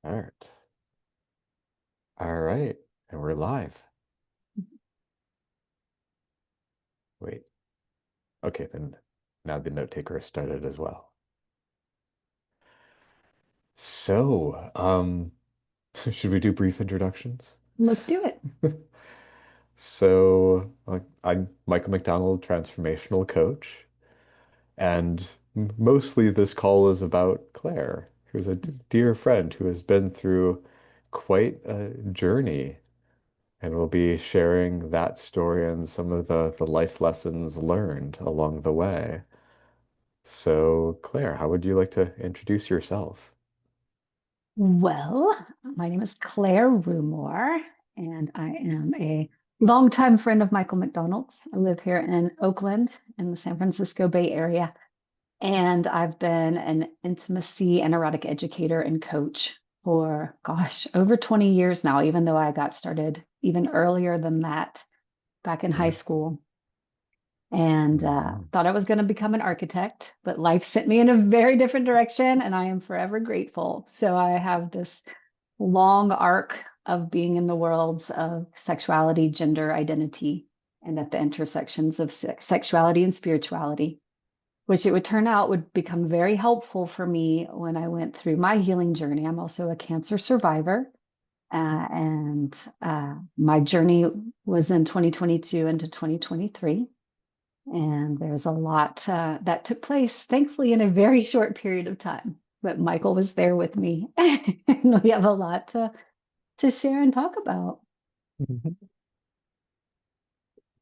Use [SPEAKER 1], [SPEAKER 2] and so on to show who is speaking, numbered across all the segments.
[SPEAKER 1] All right. All right. And we're live. Wait. Okay, then now the note taker has started as well. So, should we do brief introductions?
[SPEAKER 2] Let's do it.
[SPEAKER 1] So, I'm Michael McDonald, transformational coach, and mostly this call is about Claire, who's a dear friend who has been through quite a journey. And we'll be sharing that story and some of the life lessons learned along the way. So, Claire, how would you like to introduce yourself?
[SPEAKER 2] Well, my name is Claire Rumore, and I am a longtime friend of Michael McDonald's. I live here in Oakland in the San Francisco Bay Area, and I've been an intimacy and erotic educator and coach for, gosh, over 20 years now, even though I got started even earlier than that back in high
[SPEAKER 1] Yeah.
[SPEAKER 2] school. And
[SPEAKER 1] Mhm.
[SPEAKER 2] thought I was going to become an architect, but life sent me in a very different direction, and I am forever grateful. So I have this long arc of being in the worlds of sexuality, gender identity, and at the intersections of sexuality and spirituality, which it would turn out would become very helpful for me when I went through my healing journey. I'm also a cancer survivor. And my journey was in 2022 into 2023. And there's a lot that took place, thankfully, in a very short period of time. But Michael was there with me, and we have a lot to share and talk about.
[SPEAKER 1] Mhm.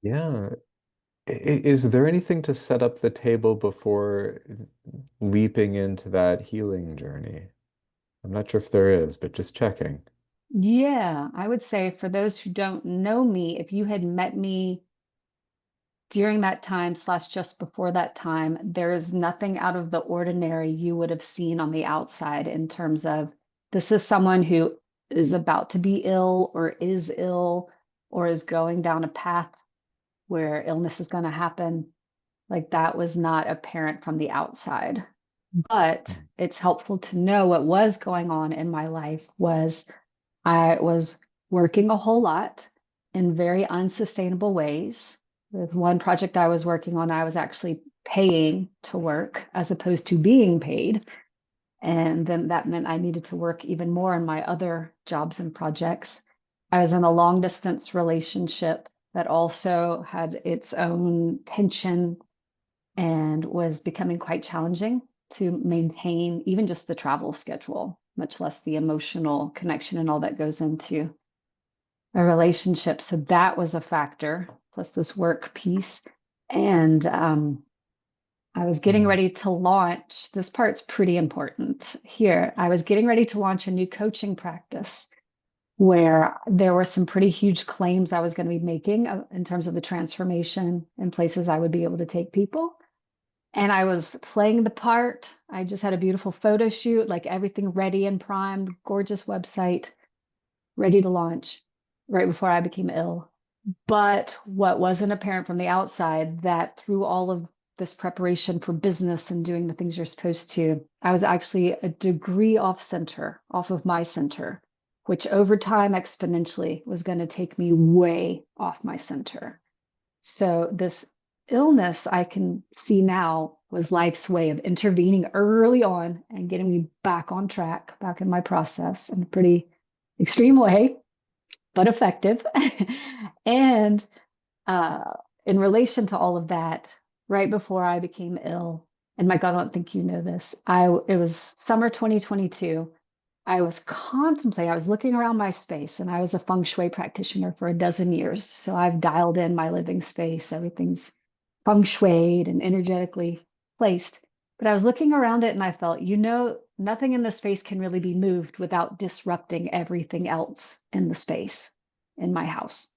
[SPEAKER 1] Yeah. Is there anything to set up the table before leaping into that healing journey? I'm not sure if there is, but just checking.
[SPEAKER 2] Yeah, I would say for those who don't know me, if you had met me during that time slash just before that time, there is nothing out of the ordinary you would have seen on the outside in terms of this is someone who is about to be ill or is ill or is going down a path where illness is going to happen. Like that was not apparent from the outside. But it's helpful to know what was going on in my life was I was working a whole lot in very unsustainable ways. With one project I was working on, I was actually paying to work as opposed to being paid. And then that meant I needed to work even more in my other jobs and projects. I was in a long distance relationship that also had its own tension and was becoming quite challenging to maintain even just the travel schedule, much less the emotional connection and all that goes into a relationship. So that was a factor, plus this work piece. And I was getting
[SPEAKER 1] Mm.
[SPEAKER 2] ready to launch. This part's pretty important here. I was getting ready to launch a new coaching practice where there were some pretty huge claims I was going to be making in terms of the transformation and places I would be able to take people. And I was playing the part. I just had a beautiful photo shoot, like everything ready and primed, gorgeous website, ready to launch right before I became ill. But what wasn't apparent from the outside that through all of this preparation for business and doing the things you're supposed to, I was actually a degree off center, off of my center, which over time exponentially was going to take me way off my center. So this illness I can see now was life's way of intervening early on and getting me back on track, back in my process in a pretty extreme way, but effective. And uh, in relation to all of that, right before I became ill, and Mike, I don't think you know this, it was summer 2022. I was contemplating, I was looking around my space, and I was a feng shui practitioner for a dozen years. So I've dialed in my living space. Everything's feng shuied and energetically placed. But I was looking around it and I felt, nothing in the space can really be moved without disrupting everything else in the space in my house.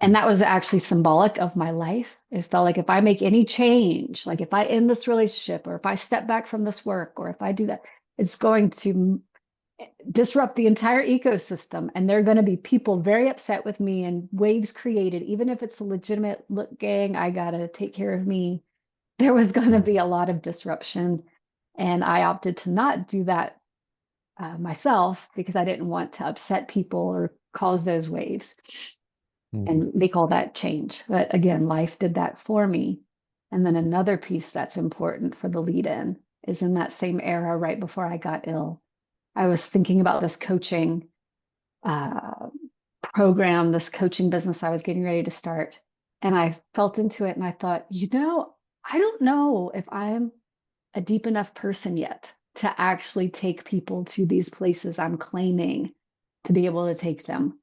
[SPEAKER 2] And that was actually symbolic of my life. It felt like if I make any change, like if I end this relationship or if I step back from this work or if I do that, it's going to disrupt the entire ecosystem. And there are going to be people very upset with me and waves created, even if it's a legitimate look, gang, I got to take care of me. There was going to be a lot of disruption. And I opted to not do that myself because I didn't want to upset people or cause those waves
[SPEAKER 1] Mm.
[SPEAKER 2] and make all that change. But again, life did that for me. And then another piece that's important for the lead in is in that same era, right before I got ill, I was thinking about this coaching uh, program, this coaching business I was getting ready to start. And I felt into it and I thought, I don't know if I'm a deep enough person yet to actually take people to these places I'm claiming to be able to take them.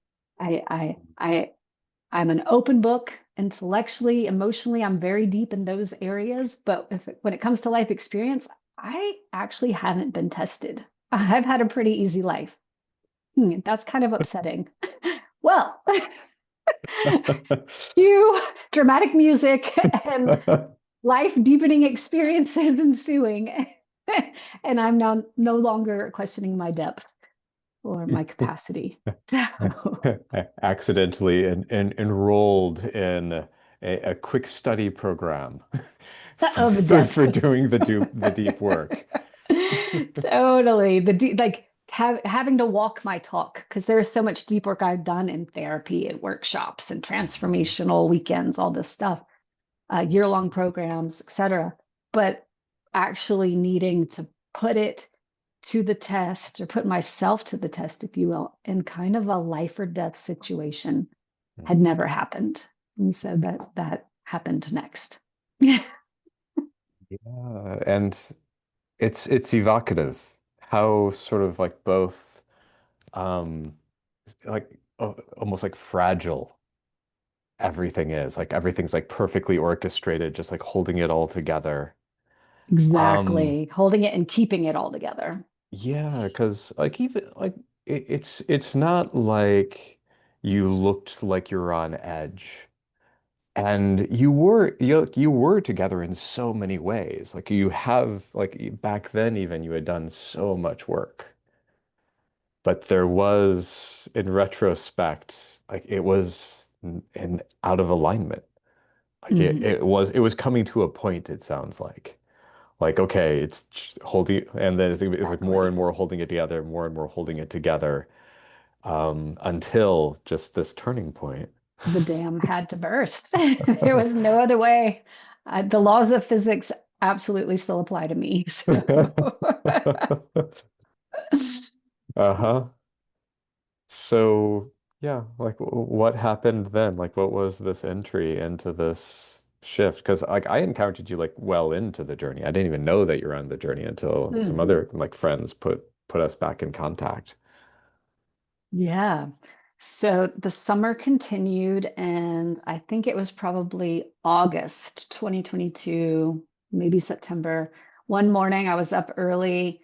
[SPEAKER 2] I'm an open book intellectually, emotionally. I'm very deep in those areas. But when it comes to life experience, I actually haven't been tested. I've had a pretty easy life. That's kind of upsetting. Well, cue dramatic music and life deepening experiences ensuing. And I'm now no longer questioning my depth or my capacity.
[SPEAKER 1] Accidentally enrolled in a quick study program
[SPEAKER 2] Oh, the
[SPEAKER 1] for
[SPEAKER 2] depth.
[SPEAKER 1] doing the deep work.
[SPEAKER 2] Totally. Like having to walk my talk because there's so much deep work I've done in therapy and workshops and
[SPEAKER 1] Mhm.
[SPEAKER 2] transformational weekends, all this stuff, year-long programs, etc. But actually needing to put it to the test or put myself to the test, if you will, in kind of a life or death situation had never happened. And so that happened next.
[SPEAKER 1] Yeah, and it's evocative how sort of like both um like almost like fragile everything is. Like everything's like perfectly orchestrated, just like holding it all together. Um
[SPEAKER 2] Exactly. Holding it and keeping it all together.
[SPEAKER 1] yeah, because like even like it's not like you looked like you're on edge. And you were together in so many ways. Like you have like back then even you had done so much work. But there was in retrospect like it was in out of alignment. Like
[SPEAKER 2] Mhm.
[SPEAKER 1] it was coming to a point it sounds like okay it's holding and then it's like more
[SPEAKER 2] Exactly.
[SPEAKER 1] and more holding it together, more and more holding it together until just this turning point.
[SPEAKER 2] The dam had to burst. There was no other way. The laws of physics absolutely still apply to me. So
[SPEAKER 1] Uh-huh. So, yeah, like what happened then? Like what was this entry into this shift? Because like I encountered you like well into the journey. I didn't even know that you're on the journey until some
[SPEAKER 2] Mhm.
[SPEAKER 1] other like friends put us back in contact.
[SPEAKER 2] Yeah. So the summer continued, and I think it was probably August 2022, maybe September. One morning, I was up early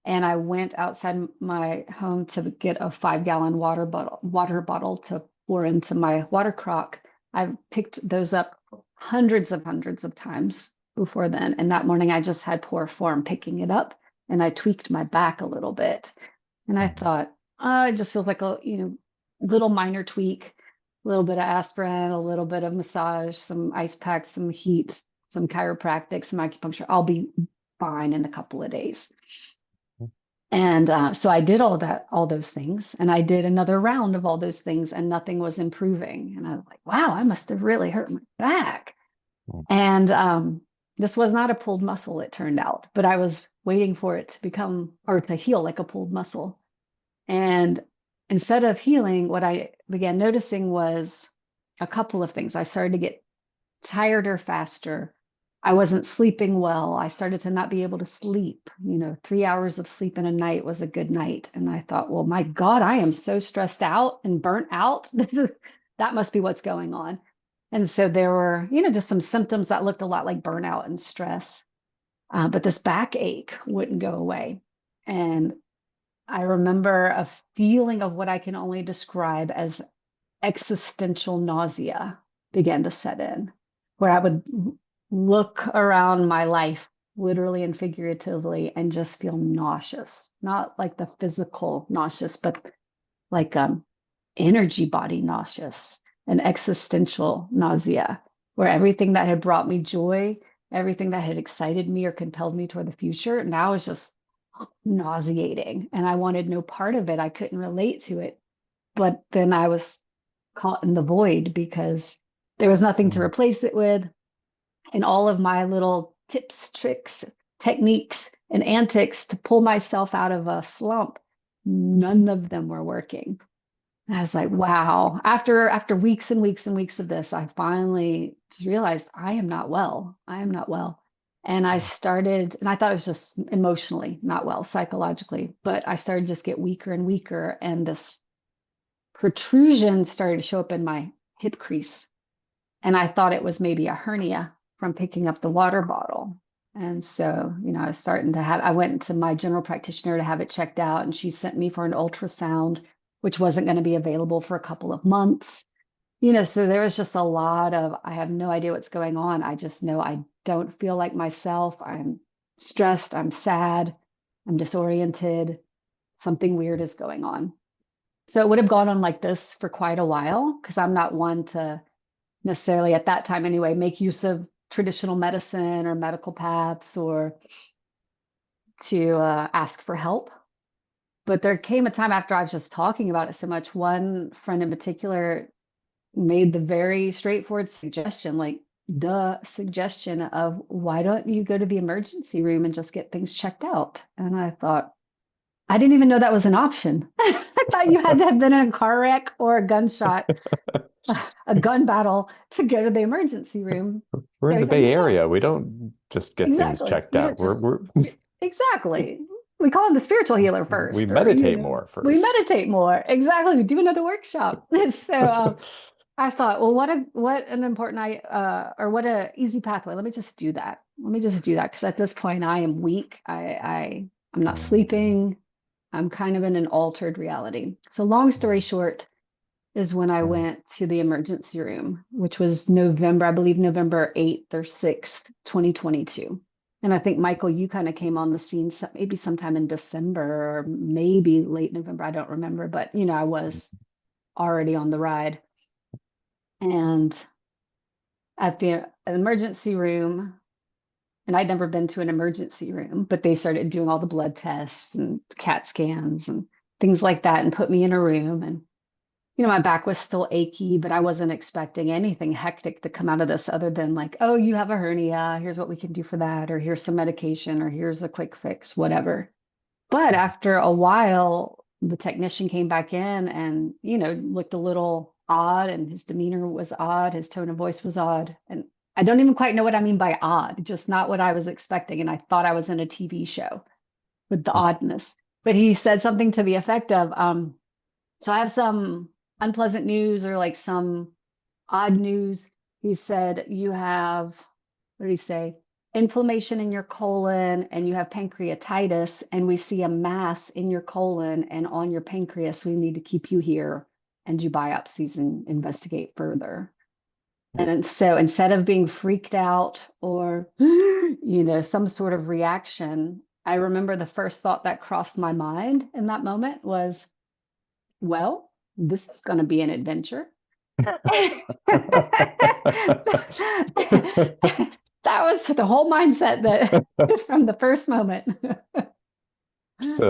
[SPEAKER 2] and I went outside my home to get a 5 gallon water bottle to pour into my water crock. I've picked those up hundreds of times before then. And that morning, I just had poor form picking it up and I tweaked my back a little bit. And I
[SPEAKER 1] Mhm.
[SPEAKER 2] thought, it just feels like a, little minor tweak, a little bit of aspirin, a little bit of massage, some ice packs, some heat, some chiropractic, some acupuncture. I'll be fine in a couple of days. And so I did all those things, and I did another round of all those things, and nothing was improving. And I was like, wow, I must have really hurt my back. And this was not a pulled muscle, it turned out, but I was waiting for it to become or to heal like a pulled muscle. And instead of healing, what I began noticing was a couple of things. I started to get tireder faster. I wasn't sleeping well. I started to not be able to sleep. 3 hours of sleep in a night was a good night. And I thought, well, my God, I am so stressed out and burnt out. That must be what's going on. And so there were, just some symptoms that looked a lot like burnout and stress. But this backache wouldn't go away. And I remember a feeling of what I can only describe as existential nausea began to set in, where I would look around my life, literally and figuratively, and just feel nauseous. Not like the physical nauseous, but like energy body nauseous and existential nausea, where everything that had brought me joy, everything that had excited me or compelled me toward the future, now is just nauseating, and I wanted no part of it. I couldn't relate to it. But then I was caught in the void because there was nothing to
[SPEAKER 1] Mm.
[SPEAKER 2] replace it with. And all of my little tips, tricks, techniques, and antics to pull myself out of a slump, none of them were working. And I was like, wow. After weeks and weeks and weeks of this, I finally just realized I am not well. I am not well. And I started, and I thought it was just emotionally not well, psychologically, but I started just get weaker and weaker. And this protrusion started to show up in my hip crease. And I thought it was maybe a hernia from picking up the water bottle. And so, I was starting to I went to my general practitioner to have it checked out, and she sent me for an ultrasound, which wasn't going to be available for a couple of months. So there was just a lot of, I have no idea what's going on. I just know I don't feel like myself. I'm stressed. I'm sad. I'm disoriented. Something weird is going on. So it would have gone on like this for quite a while because I'm not one to necessarily at that time anyway, make use of traditional medicine or medical paths or to ask for help. But there came a time after I was just talking about it so much. One friend in particular made the very straightforward suggestion, like the suggestion of, why don't you go to the emergency room and just get things checked out? And I thought, I didn't even know that was an option. I thought you had to have been in a car wreck or a gunshot, a gun battle to go to the emergency room.
[SPEAKER 1] We're
[SPEAKER 2] So
[SPEAKER 1] in
[SPEAKER 2] he
[SPEAKER 1] the
[SPEAKER 2] said,
[SPEAKER 1] Bay
[SPEAKER 2] no,
[SPEAKER 1] Area. We don't just get things
[SPEAKER 2] exactly.
[SPEAKER 1] checked
[SPEAKER 2] You don't
[SPEAKER 1] out.
[SPEAKER 2] just
[SPEAKER 1] We're
[SPEAKER 2] exactly. We call him the spiritual healer
[SPEAKER 1] we
[SPEAKER 2] first, or
[SPEAKER 1] meditate more
[SPEAKER 2] we
[SPEAKER 1] first.
[SPEAKER 2] meditate more. Exactly. We do another workshop. So I thought, well, what an important or what a easy pathway. Let me just do that. Let me just do that because at this point I am weak. I'm not
[SPEAKER 1] Mm,
[SPEAKER 2] sleeping. I'm kind of in an altered reality. So long story short is when I
[SPEAKER 1] mm,
[SPEAKER 2] went to the emergency room, which was November, I believe November 8th or 6th, 2022. And I think, Michael, you kind of came on the scene maybe sometime in December or maybe late November. I don't remember, but I was already on the ride. And at the emergency room, and I'd never been to an emergency room, but they started doing all the blood tests and CAT scans and things like that and put me in a room. And my back was still achy, but I wasn't expecting anything hectic to come out of this other than like, oh, you have a hernia. Here's what we can do for that. Or here's some medication, or here's a quick fix, whatever. But after a while, the technician came back in and, looked a little odd, and his demeanor was odd. His tone of voice was odd. And I don't even quite know what I mean by odd, just not what I was expecting. And I thought I was in a TV show with the oddness. But he said something to the effect of, so I have some unpleasant news or like some odd news. He said, you have, what did he say? Inflammation in your colon and you have pancreatitis, and we see a mass in your colon and on your pancreas. We need to keep you here and do biopsies and investigate further. And so instead of being freaked out or, some sort of reaction, I remember the first thought that crossed my mind in that moment was, well, this is going to be an adventure. That was the whole mindset that from the first moment.
[SPEAKER 1] Just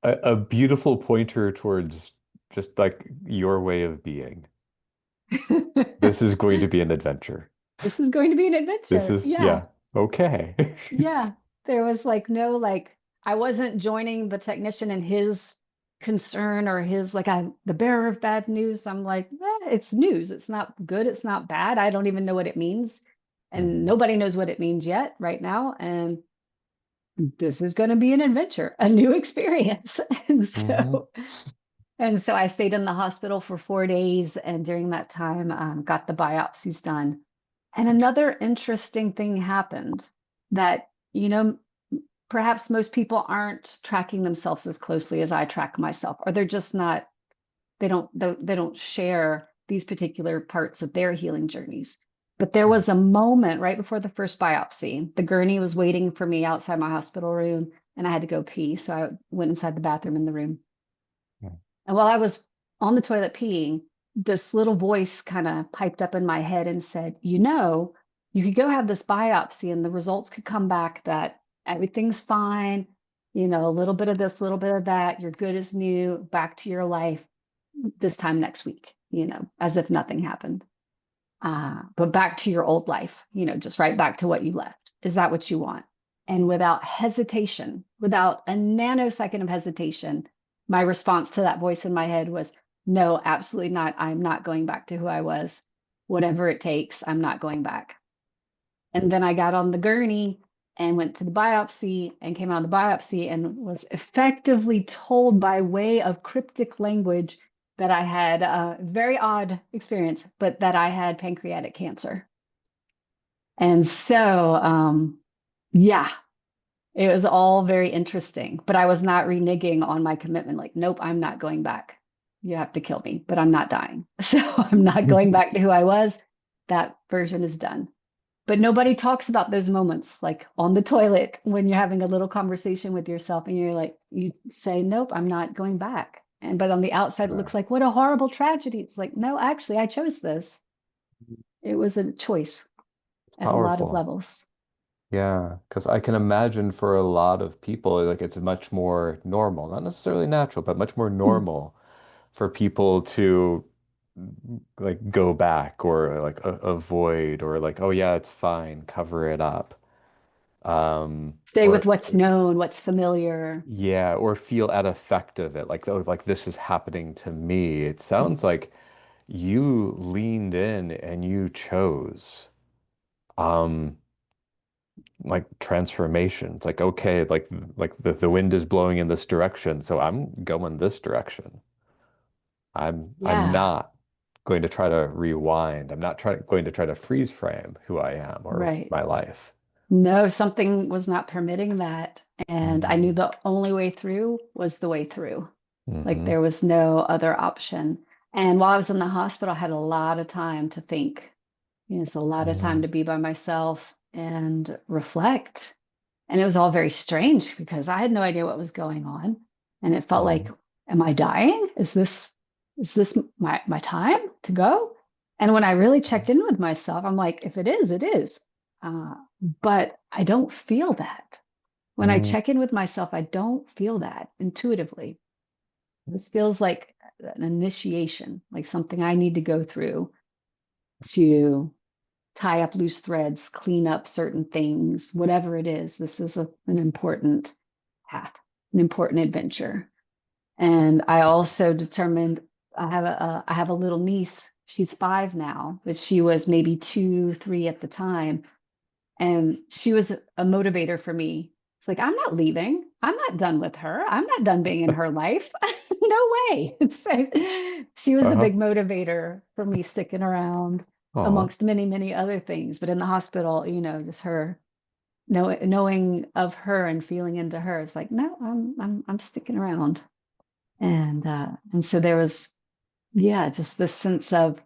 [SPEAKER 1] a beautiful pointer towards just like your way of being. This is going to be an adventure.
[SPEAKER 2] This is going to be an
[SPEAKER 1] This
[SPEAKER 2] adventure.
[SPEAKER 1] is,
[SPEAKER 2] Yeah.
[SPEAKER 1] yeah, okay.
[SPEAKER 2] Yeah. There was like no, like, I wasn't joining the technician in his concern or his, like, I'm the bearer of bad news. I'm like, it's news. It's not good. It's not bad. I don't even know what it means. And
[SPEAKER 1] Mm,
[SPEAKER 2] nobody knows what it means yet right now. And this is going to be an adventure, a new experience. And
[SPEAKER 1] mhm,
[SPEAKER 2] so, and so I stayed in the hospital for 4 days, and during that time, got the biopsies done. And another interesting thing happened that, perhaps most people aren't tracking themselves as closely as I track myself, or they're just not, they don't share these particular parts of their healing journeys. But there was a moment right before the first biopsy. The gurney was waiting for me outside my hospital room, and I had to go pee. So I went inside the bathroom in the room.
[SPEAKER 1] mm,
[SPEAKER 2] And while I was on the toilet peeing, this little voice kind of piped up in my head and said, you could go have this biopsy and the results could come back that everything's fine. a little bit of this, a little bit of that. You're good as new, back to your life this time next week, as if nothing happened. But back to your old life, just right back to what you left. Is that what you want? And without hesitation, without a nanosecond of hesitation, my response to that voice in my head was, no, absolutely not. I'm not going back to who I was. Whatever it takes, I'm not going back. And then I got on the gurney and went to the biopsy and came out of the biopsy and was effectively told by way of cryptic language that I had a very odd experience, but that I had pancreatic cancer. And so, yeah, it was all very interesting, but I was not reneging on my commitment. Like, nope, I'm not going back. You have to kill me, but I'm not dying. So I'm not going back to who I was. That version is done. But nobody talks about those moments, like on the toilet when you're having a little conversation with yourself and you're like, you say, nope, I'm not going back. And but on the outside, it
[SPEAKER 1] Yeah.
[SPEAKER 2] looks like what a horrible tragedy. It's like, no, actually, I chose this. It was a choice
[SPEAKER 1] It's
[SPEAKER 2] at a lot of
[SPEAKER 1] powerful.
[SPEAKER 2] levels.
[SPEAKER 1] Yeah, because I can imagine for a lot of people, like it's much more normal, not necessarily natural, but much more normal for people to like go back or like avoid or like, oh yeah, it's fine, cover it up.
[SPEAKER 2] Stay with
[SPEAKER 1] Or
[SPEAKER 2] what's known, what's familiar.
[SPEAKER 1] yeah, or feel at effect of it, like oh, like this is happening to me. It sounds like you leaned in and you chose. Um, like transformation. It's like, okay, like the wind is blowing in this direction, so I'm going this direction. I'm
[SPEAKER 2] Yeah,
[SPEAKER 1] not going to try to rewind. I'm not going to try to freeze frame who I am or
[SPEAKER 2] right.
[SPEAKER 1] my life.
[SPEAKER 2] No, something was not permitting that. And I knew
[SPEAKER 1] Mm.
[SPEAKER 2] the only way through was the way through. Like
[SPEAKER 1] Hmm.
[SPEAKER 2] there was no other option. And while I was in the hospital, I had a lot of time to think. It's a lot of time
[SPEAKER 1] Mm.
[SPEAKER 2] to be by myself and reflect. And it was all very strange because I had no idea what was going on. And it felt like,
[SPEAKER 1] Mm.
[SPEAKER 2] am I dying? Is this my time to go? And when I really checked in with myself, I'm like, if it is, it is. Uh, but I don't feel that. When I
[SPEAKER 1] Mm.
[SPEAKER 2] check in with myself, I don't feel that intuitively. This feels like an initiation, like something I need to go through to tie up loose threads, clean up certain things, whatever it is. This is an important path, an important adventure. And I also determined I have a little niece. She's 5 now, but she was maybe 2, 3 at the time. And she was a motivator for me. It's like, I'm not leaving. I'm not done with her. I'm not done being in her life. No way. So she was the
[SPEAKER 1] Uh-huh.
[SPEAKER 2] big motivator for me sticking around
[SPEAKER 1] Oh.
[SPEAKER 2] amongst many, many other things. But in the hospital, just her knowing of her and feeling into her, it's like, no, I'm sticking around. And so there was, yeah, just this sense of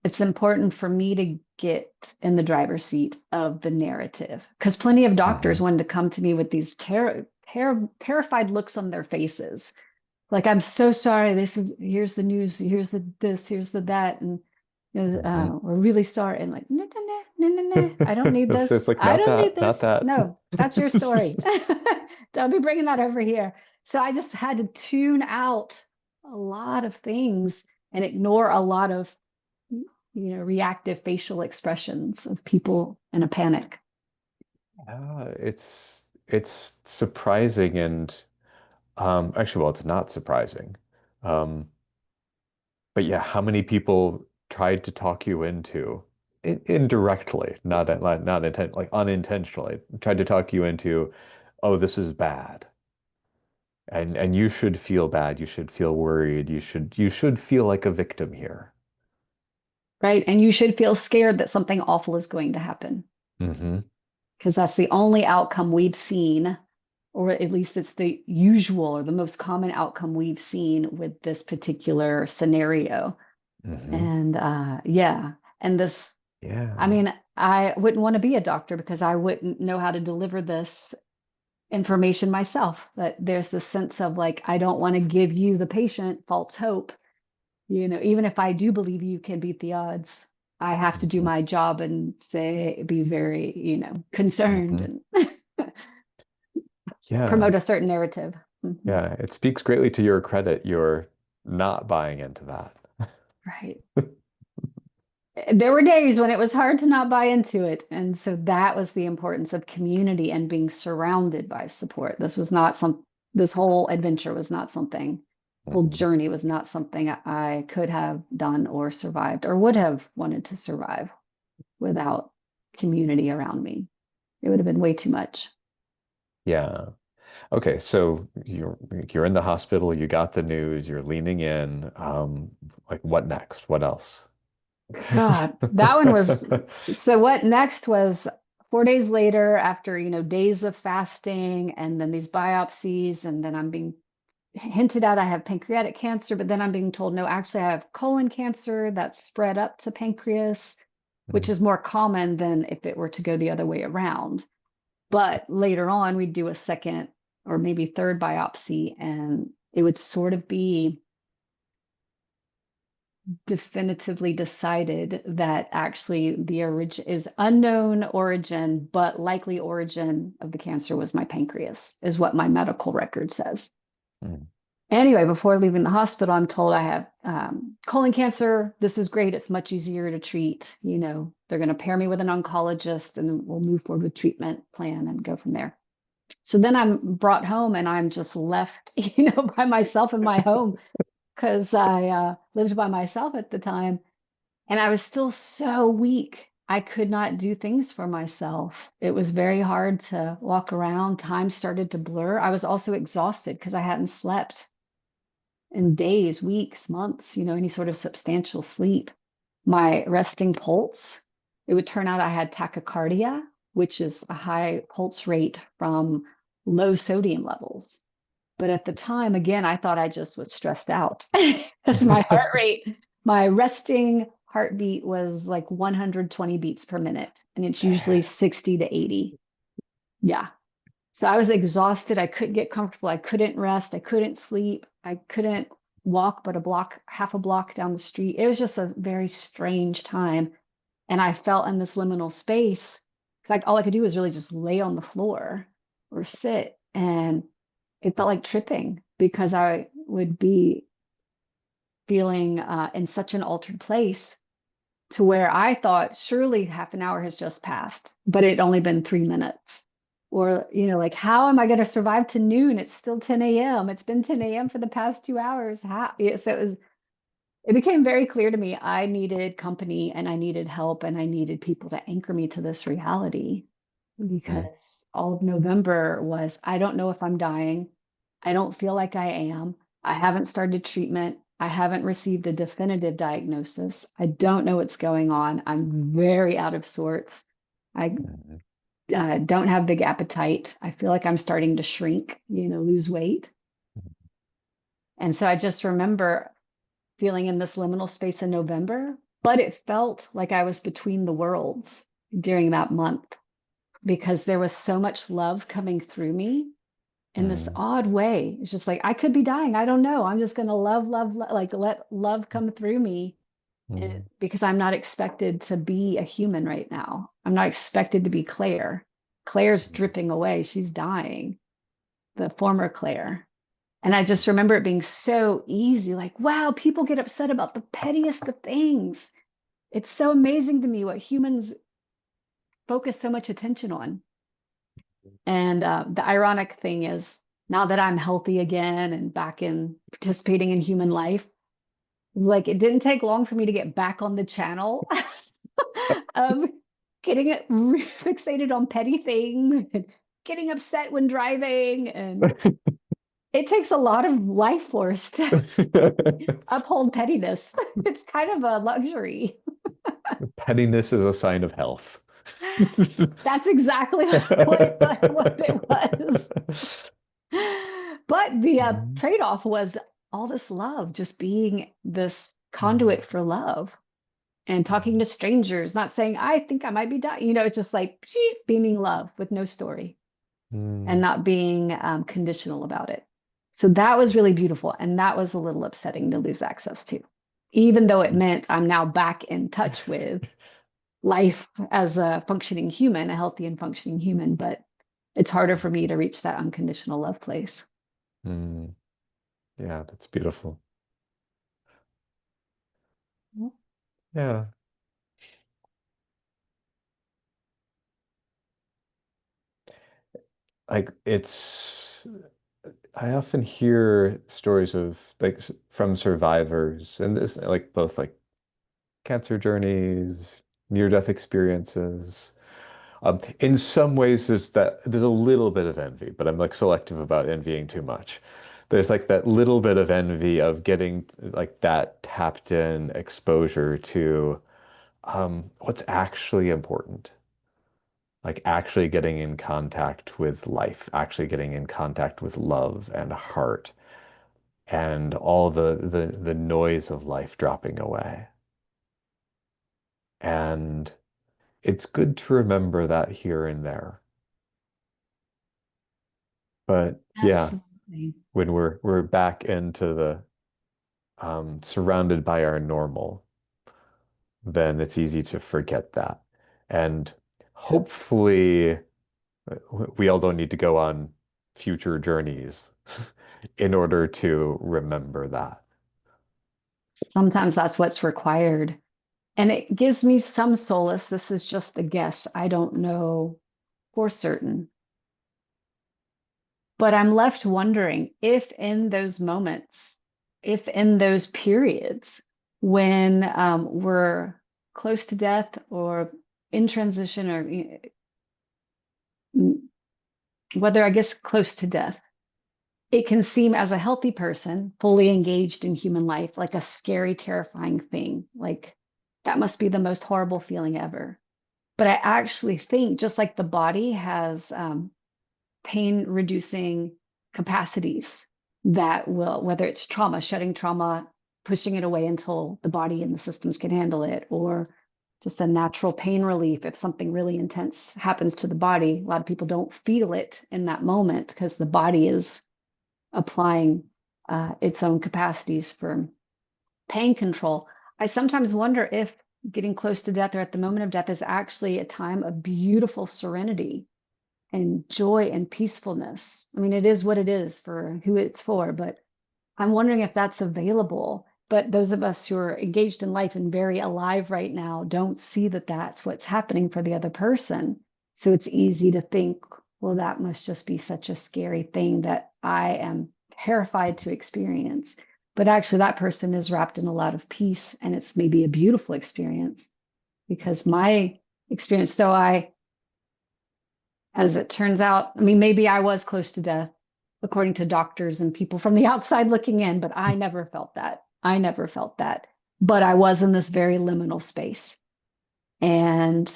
[SPEAKER 2] it's important for me to get in the driver's seat of the narrative because plenty of doctors
[SPEAKER 1] Hmm.
[SPEAKER 2] wanted to come to me with these terrified looks on their faces. Like, I'm so sorry. Here's the news. Here's the this, here's the that. And
[SPEAKER 1] Hmm.
[SPEAKER 2] we're really sorry. And like, no, no, no, no, no, no. I don't need
[SPEAKER 1] It's
[SPEAKER 2] this.
[SPEAKER 1] like
[SPEAKER 2] I
[SPEAKER 1] not
[SPEAKER 2] don't need
[SPEAKER 1] that, not
[SPEAKER 2] this.
[SPEAKER 1] that.
[SPEAKER 2] No, that's your story. Don't be bringing that over here. So I just had to tune out a lot of things and ignore a lot of reactive facial expressions of people in a panic.
[SPEAKER 1] Yeah, it's surprising and actually well, it's not surprising. Um But yeah, how many people tried to talk you into indirectly, not intent, like unintentionally, tried to talk you into, oh, this is bad. And you should feel bad. You should feel worried. You should feel like a victim here.
[SPEAKER 2] Right? And you should feel scared that something awful is going to happen
[SPEAKER 1] Hmm.
[SPEAKER 2] because that's the only outcome we've seen, or at least it's the usual or the most common outcome we've seen with this particular scenario.
[SPEAKER 1] Hmm.
[SPEAKER 2] And yeah, and this, I
[SPEAKER 1] Yeah.
[SPEAKER 2] mean, I wouldn't want to be a doctor because I wouldn't know how to deliver this information myself. But there's this sense of like, I don't want to give you, the patient, false hope. Even if I do believe you can beat the odds, I have to do
[SPEAKER 1] Hmm.
[SPEAKER 2] my job and be very, concerned.
[SPEAKER 1] Hmm.
[SPEAKER 2] And
[SPEAKER 1] Yeah.
[SPEAKER 2] promote a certain narrative. Mhm.
[SPEAKER 1] Yeah. It speaks greatly to your credit. You're not buying into that.
[SPEAKER 2] Right. There were days when it was hard to not buy into it. And so that was the importance of community and being surrounded by support. This whole adventure was not something, this whole
[SPEAKER 1] Mhm.
[SPEAKER 2] journey was not something I could have done or survived or would have wanted to survive without community around me. It would have been way too much.
[SPEAKER 1] Yeah. Okay, so you're in the hospital, you got the news, you're leaning in. Like what next? What else?
[SPEAKER 2] God, that one was so what next was 4 days later after, days of fasting and then these biopsies, and then I'm being hinted at I have pancreatic cancer, but then I'm being told, no, actually I have colon cancer that's spread up to pancreas, which
[SPEAKER 1] Mm,
[SPEAKER 2] is more common than if it were to go the other way around. But later on, we'd do a second or maybe third biopsy, and it would sort of be definitively decided that actually the origin is unknown origin, but likely origin of the cancer was my pancreas, is what my medical record says.
[SPEAKER 1] mm,
[SPEAKER 2] Anyway, before leaving the hospital, I'm told I have colon cancer. This is great. It's much easier to treat. They're going to pair me with an oncologist and we'll move forward with treatment plan and go from there. So then I'm brought home and I'm just left, by myself in my home because I lived by myself at the time. And I was still so weak. I could not do things for myself. It was very hard to walk around. Time started to blur. I was also exhausted because I hadn't slept in days, weeks, months, any sort of substantial sleep. My resting pulse, it would turn out I had tachycardia, which is a high pulse rate from low sodium levels. But at the time, again, I thought I just was stressed out because my heart rate, my resting heartbeat was like 120 beats per minute, and it's usually 60 to 80. Yeah. So I was exhausted. I couldn't get comfortable. I couldn't rest. I couldn't sleep. I couldn't walk but half a block down the street. It was just a very strange time. And I felt in this liminal space. It's like all I could do was really just lay on the floor or sit. And it felt like tripping because I would be feeling in such an altered place to where I thought surely half an hour has just passed, but it only been 3 minutes. Or, like, how am I going to survive to noon? It's still 10 a.m. It's been 10 a.m. for the past 2 hours. How? Yeah, so it became very clear to me I needed company and I needed help and I needed people to anchor me to this reality
[SPEAKER 1] mm,
[SPEAKER 2] because all of November was, I don't know if I'm dying. I don't feel like I am. I haven't started treatment. I haven't received a definitive diagnosis. I don't know what's going on. I'm very out of sorts. I
[SPEAKER 1] mm,
[SPEAKER 2] don't have big appetite. I feel like I'm starting to shrink, lose weight. And so I just remember feeling in this liminal space in November, but it felt like I was between the worlds during that month because there was so much love coming through me in this
[SPEAKER 1] mm,
[SPEAKER 2] odd way. It's just like I could be dying. I don't know. I'm just going to like let love come through me
[SPEAKER 1] mm,
[SPEAKER 2] because I'm not expected to be a human right now. I'm not expected to be Claire. Claire's dripping away. She's dying, the former Claire. And I just remember it being so easy like, wow, people get upset about the pettiest of things. It's so amazing to me what humans focus so much attention on. And the ironic thing is, now that I'm healthy again and back in participating in human life, like it didn't take long for me to get back on the channel of getting it fixated on petty things and getting upset when driving. And
[SPEAKER 1] mm.
[SPEAKER 2] it takes a lot of life force to uphold pettiness. It's kind of a luxury.
[SPEAKER 1] Pettiness is a sign of health.
[SPEAKER 2] That's exactly what it was. But the
[SPEAKER 1] Mm,
[SPEAKER 2] trade-off was all this love, just being this
[SPEAKER 1] mm,
[SPEAKER 2] conduit for love and talking
[SPEAKER 1] mm,
[SPEAKER 2] to strangers, not saying, I think I might be dying. It's just like beaming love with no story and
[SPEAKER 1] mm,
[SPEAKER 2] not being conditional about it. So that was really beautiful. And that was a little upsetting to lose access to, even though it meant I'm now back in touch with life as a functioning human, a healthy and functioning human. But it's harder for me to reach that unconditional love place.
[SPEAKER 1] Mm, yeah, that's beautiful. Yeah. Like I often hear stories of like from survivors and this like both like cancer journeys, near-death experiences. In some ways, there's a little bit of envy, but I'm like selective about envying too much. There's like that little bit of envy of getting like that tapped in exposure to what's actually important, like actually getting in contact with life, actually getting in contact with love and heart, and all the noise of life dropping away. And it's good to remember that here and there. But yeah,
[SPEAKER 2] Absolutely.
[SPEAKER 1] when we're back into the surrounded by our normal, then it's easy to forget that. And hopefully we all don't need to go on future journeys in order to remember that.
[SPEAKER 2] Sometimes that's what's required. And it gives me some solace. This is just a guess. I don't know for certain. But I'm left wondering if in those moments, if in those periods when we're close to death or in transition or whether I guess close to death, it can seem as a healthy person, fully engaged in human life, like a scary, terrifying thing. Like that must be the most horrible feeling ever. But I actually think just like the body has pain reducing capacities that will, whether it's trauma, shutting trauma, pushing it away until the body and the systems can handle it, or just a natural pain relief. If something really intense happens to the body, a lot of people don't feel it in that moment because the body is applying its own capacities for pain control. I sometimes wonder if getting close to death or at the moment of death is actually a time of beautiful serenity and joy and peacefulness. I mean, it is what it is for who it's for, but I'm wondering if that's available. But those of us who are engaged in life and very alive right now don't see that that's what's happening for the other person. So it's easy to think, well, that must just be such a scary thing that I am terrified to experience. But actually, that person is wrapped in a lot of peace, and it's maybe a beautiful experience because my experience, though I as it turns out, I mean, maybe I was close to death, according to doctors and people from the outside looking in, but I never felt that. I never felt that. But I was in this very liminal space. And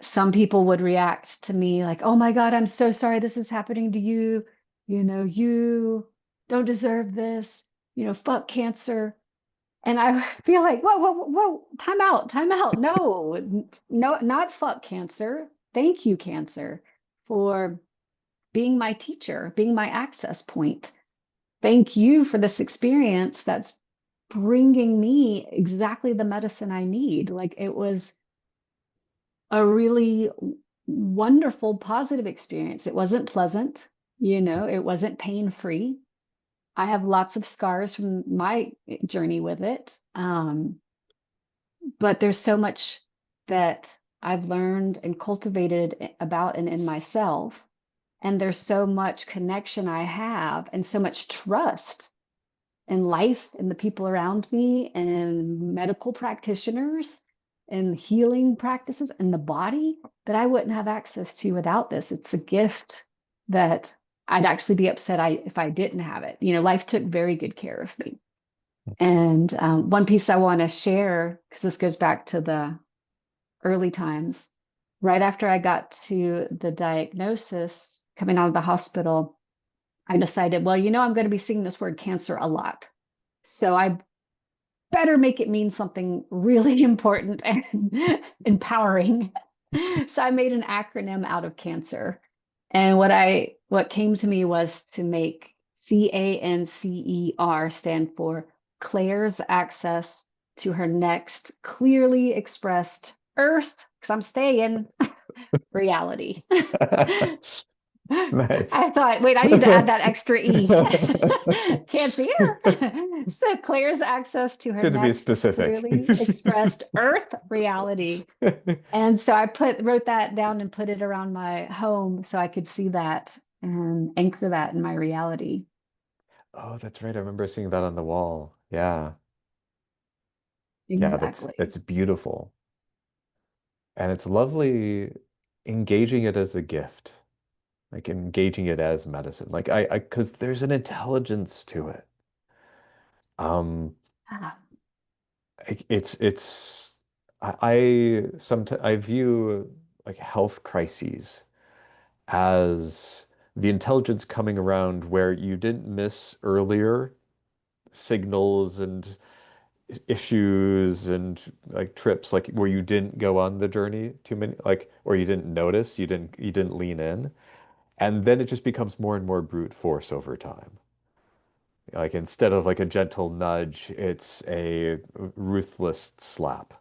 [SPEAKER 2] some people would react to me like, oh my God, I'm so sorry this is happening to you. You don't deserve this. Fuck cancer. And I feel like, whoa, whoa, whoa, time out, time out. No, no, not fuck cancer. Thank you, cancer, for being my teacher, being my access point. Thank you for this experience that's bringing me exactly the medicine I need. Like it was a really wonderful, positive experience. It wasn't pleasant, it wasn't pain free. I have lots of scars from my journey with it. But there's so much that I've learned and cultivated about and in myself. And there's so much connection I have and so much trust in life and the people around me and medical practitioners and healing practices and the body that I wouldn't have access to without this. It's a gift that I'd actually be upset if I didn't have it. Life took very good care of me. And one piece I want to share, because this goes back to the early times, right after I got to the diagnosis, coming out of the hospital, I decided, well, I'm going to be seeing this word cancer a lot. So I better make it mean something really important and empowering. So I made an acronym out of cancer. And what came to me was to make CANCER stand for Claire's access to her next clearly expressed earth, because I'm staying. reality. I
[SPEAKER 1] Nice.
[SPEAKER 2] thought, wait, I need to add that extra E. Can't see her. So Claire's access to her
[SPEAKER 1] Good to be
[SPEAKER 2] next
[SPEAKER 1] specific.
[SPEAKER 2] clearly expressed Earth reality. And so wrote that down and put it around my home so I could see that and anchor that in my reality.
[SPEAKER 1] Oh, that's right. I remember seeing that on the wall. Yeah. Yeah,
[SPEAKER 2] Exactly.
[SPEAKER 1] that's beautiful. And it's lovely engaging it as a gift, like engaging it as medicine. Like because there's an intelligence to it. Um,
[SPEAKER 2] Ah,
[SPEAKER 1] it's sometimes I view like health crises as the intelligence coming around where you didn't miss earlier signals and issues and like trips like where you didn't go on the journey too many like or you didn't notice you didn't lean in and then it just becomes more and more brute force over time like instead of like a gentle nudge it's a ruthless slap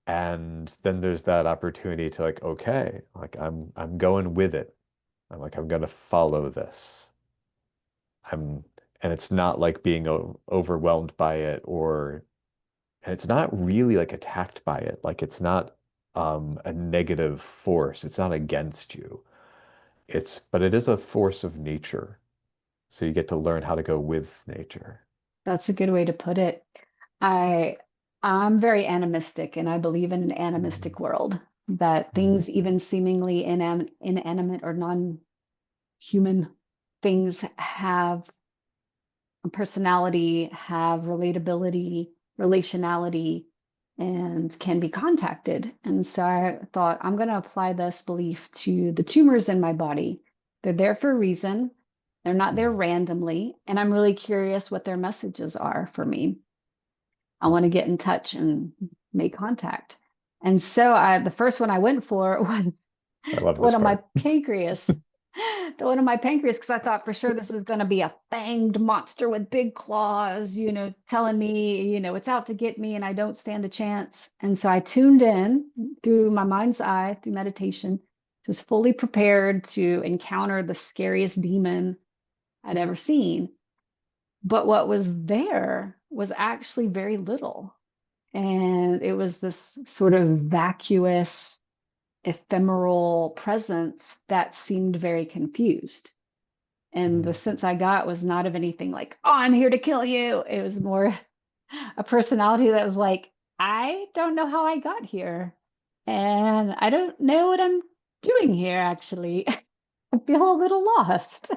[SPEAKER 1] and then there's that opportunity to like okay like I'm going with it I'm like I'm gonna follow this I'm and it's not like being overwhelmed by it or and it's not really like attacked by it. Like it's not a negative force. It's not against you. But it is a force of nature. So you get to learn how to go with nature.
[SPEAKER 2] that's a good way to put it. I I'm very animistic and I believe in an
[SPEAKER 1] Mhm.
[SPEAKER 2] animistic world that
[SPEAKER 1] Mhm.
[SPEAKER 2] things even seemingly inanimate or non-human things have personality, have relatability, relationality, and can be contacted. And so I thought, I'm going to apply this belief to the tumors in my body. They're there for a reason, they're not there
[SPEAKER 1] Mhm.
[SPEAKER 2] randomly. And I'm really curious what their messages are for me. I want to get in touch and make contact. And so the first one I went for was
[SPEAKER 1] I love
[SPEAKER 2] one
[SPEAKER 1] this
[SPEAKER 2] on my
[SPEAKER 1] part.
[SPEAKER 2] pancreas. The one on my pancreas, because I thought for sure this is going to be a fanged monster with big claws, telling me, it's out to get me and I don't stand a chance. And so I tuned in through my mind's eye, through meditation, just fully prepared to encounter the scariest demon I'd ever seen. But what was there was actually very little. And it was this sort of vacuous, ephemeral presence that seemed very confused. And the
[SPEAKER 1] Mhm.
[SPEAKER 2] sense I got was not of anything like, oh, I'm here to kill you. It was more a personality that was like, I don't know how I got here. And I don't know what I'm doing here, actually. I feel a little lost.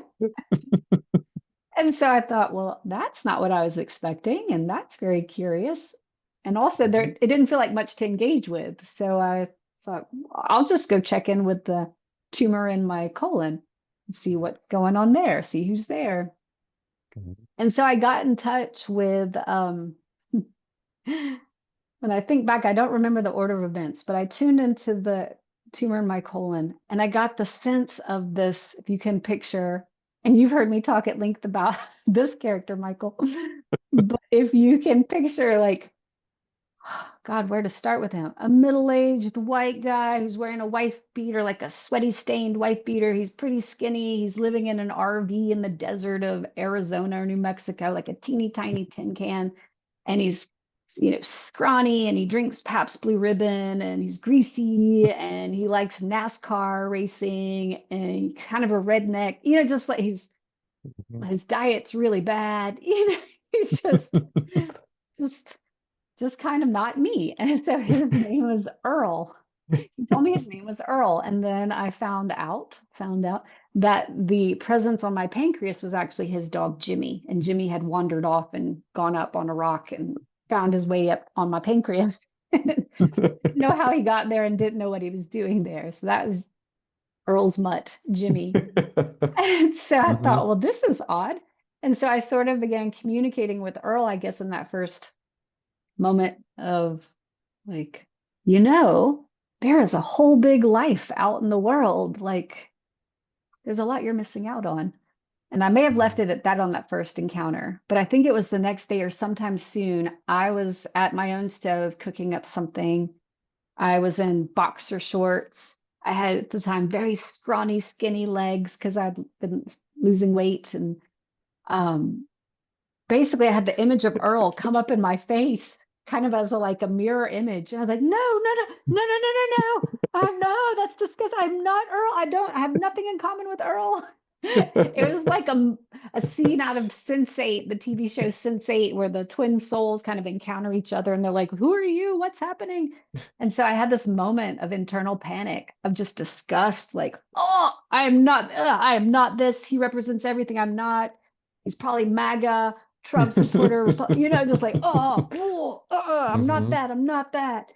[SPEAKER 2] And so I thought, well, that's not what I was expecting. And that's very curious. And also,
[SPEAKER 1] Mhm.
[SPEAKER 2] it didn't feel like much to engage with. So I thought, I'll just go check in with the tumor in my colon and see what's going on there, see who's there.
[SPEAKER 1] Mhm.
[SPEAKER 2] And so I got in touch with, when I think back, I don't remember the order of events, but I tuned into the tumor in my colon and I got the sense of this, if you can picture, and you've heard me talk at length about this character, Michael, but if you can picture, like, God, where to start with him? A middle-aged white guy who's wearing a wife beater, like a sweaty, stained wife beater. He's pretty skinny. He's living in an RV in the desert of Arizona or New Mexico, like a teeny tiny tin can. And he's, scrawny and he drinks Pabst Blue Ribbon and he's greasy and he likes NASCAR racing and kind of a redneck, just like his diet's really bad. He's just just kind of not me. And so his name was Earl. He told me his name was Earl. And then I found out that the presence on my pancreas was actually his dog, Jimmy. And Jimmy had wandered off and gone up on a rock and found his way up on my pancreas. Didn't know how he got there and didn't know what he was doing there. So that was Earl's mutt, Jimmy. And so I thought,
[SPEAKER 1] Mhm.
[SPEAKER 2] well, this is odd. And so I sort of began communicating with Earl, I guess, in that first moment of like, there is a whole big life out in the world. Like, there's a lot you're missing out on. And I may have left
[SPEAKER 1] Mhm.
[SPEAKER 2] it at that on that first encounter, but I think it was the next day or sometime soon. I was at my own stove cooking up something. I was in boxer shorts. I had at the time very scrawny, skinny legs because I'd been losing weight. And um, basically, I had the image of Earl come up in my face, kind of as a like a mirror image. And I was like, no, no, no, no, no, no, no, no. No, that's disgusting. I'm not Earl. I have nothing in common with Earl. It was like a scene out of Sense8, the TV show Sense8, where the twin souls kind of encounter each other and they're like, who are you? What's happening? And so I had this moment of internal panic, of just disgust, like, oh, I am not this. He represents everything I'm not. He's probably MAGA, Trump supporter, just like, I'm not
[SPEAKER 1] Hmm.
[SPEAKER 2] that. I'm not that.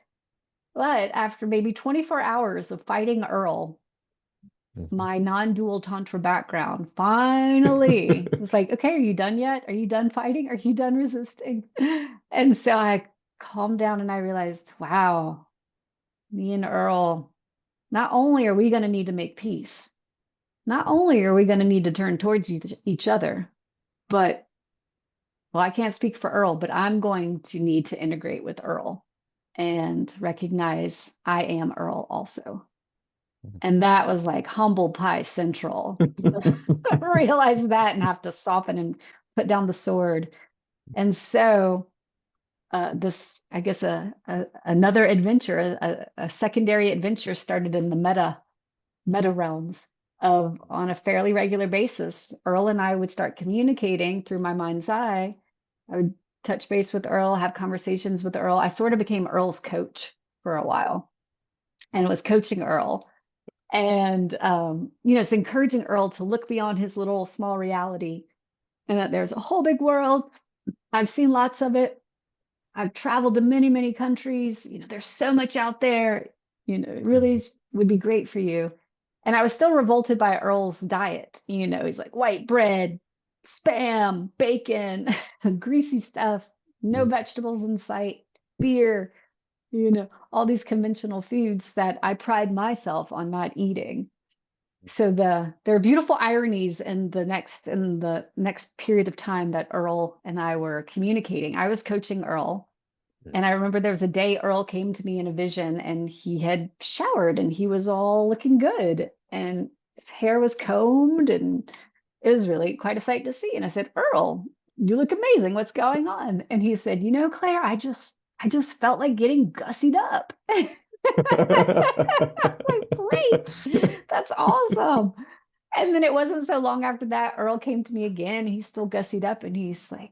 [SPEAKER 2] But after maybe 24 hours of fighting Earl,
[SPEAKER 1] Hmm.
[SPEAKER 2] my non-dual tantra background finally was like, okay, are you done yet? Are you done fighting? Are you done resisting? And so I calmed down and I realized, wow, me and Earl, not only are we going to need to make peace, not only are we going to need to turn towards each other, but well, I can't speak for Earl, but I'm going to need to integrate with Earl and recognize I am Earl also. And that was like humble pie central. Realize that and have to soften and put down the sword. And so this, I guess, another adventure, a secondary adventure started in the meta realms of on a fairly regular basis. Earl and I would start communicating through my mind's eye. I would touch base with Earl, have conversations with Earl. I sort of became Earl's coach for a while and was coaching Earl and it's encouraging Earl to look beyond his little small reality and that there's a whole big world. I've seen lots of it. I've traveled to many, many countries. There's so much out there. It really would be great for you. And I was still revolted by Earl's diet. He's like white bread, spam, bacon, greasy stuff, no vegetables in sight, beer, all these conventional foods that I pride myself on not eating. So there are beautiful ironies in the next period of time that Earl and I were communicating. I was coaching Earl, and I remember there was a day Earl came to me in a vision, and he had showered, and he was all looking good, and his hair was combed, and it was really quite a sight to see. And I said, Earl, you look amazing. What's going on? And he said, Claire, I just felt like getting gussied up. Like, great. That's awesome. And then it wasn't so long after that, Earl came to me again. He's still gussied up and he's like,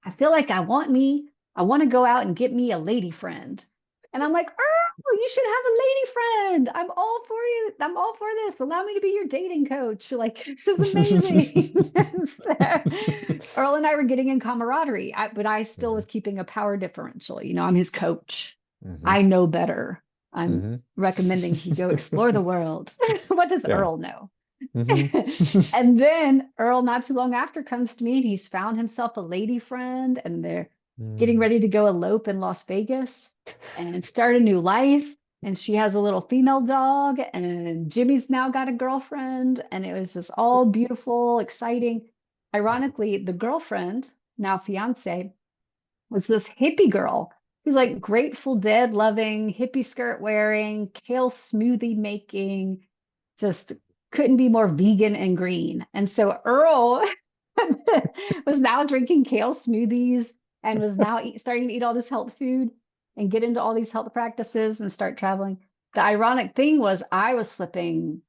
[SPEAKER 2] I feel like I want to go out and get me a lady friend. And I'm like, Earl, you should have a lady friend. I'm all for you. I'm all for this. Allow me to be your dating coach. Like, this is amazing. So, Earl and I were getting in camaraderie, but I still was keeping a power differential. I'm his coach.
[SPEAKER 1] Hmm.
[SPEAKER 2] I know better. I'm
[SPEAKER 1] Hmm.
[SPEAKER 2] recommending he go explore the world. What does
[SPEAKER 1] Yeah.
[SPEAKER 2] Earl know?
[SPEAKER 1] Hmm.
[SPEAKER 2] And then Earl, not too long after, comes to me and he's found himself a lady friend and they're getting ready to go elope in Las Vegas and start a new life. And she has a little female dog, and Jimmy's now got a girlfriend. And it was just all beautiful, exciting. Ironically, the girlfriend, now fiance, was this hippie girl who's like Grateful Dead loving, hippie skirt wearing, kale smoothie making, just couldn't be more vegan and green. And so Earl was now drinking kale smoothies and was now starting to eat all this health food and get into all these health practices and start traveling. The ironic thing was I was slipping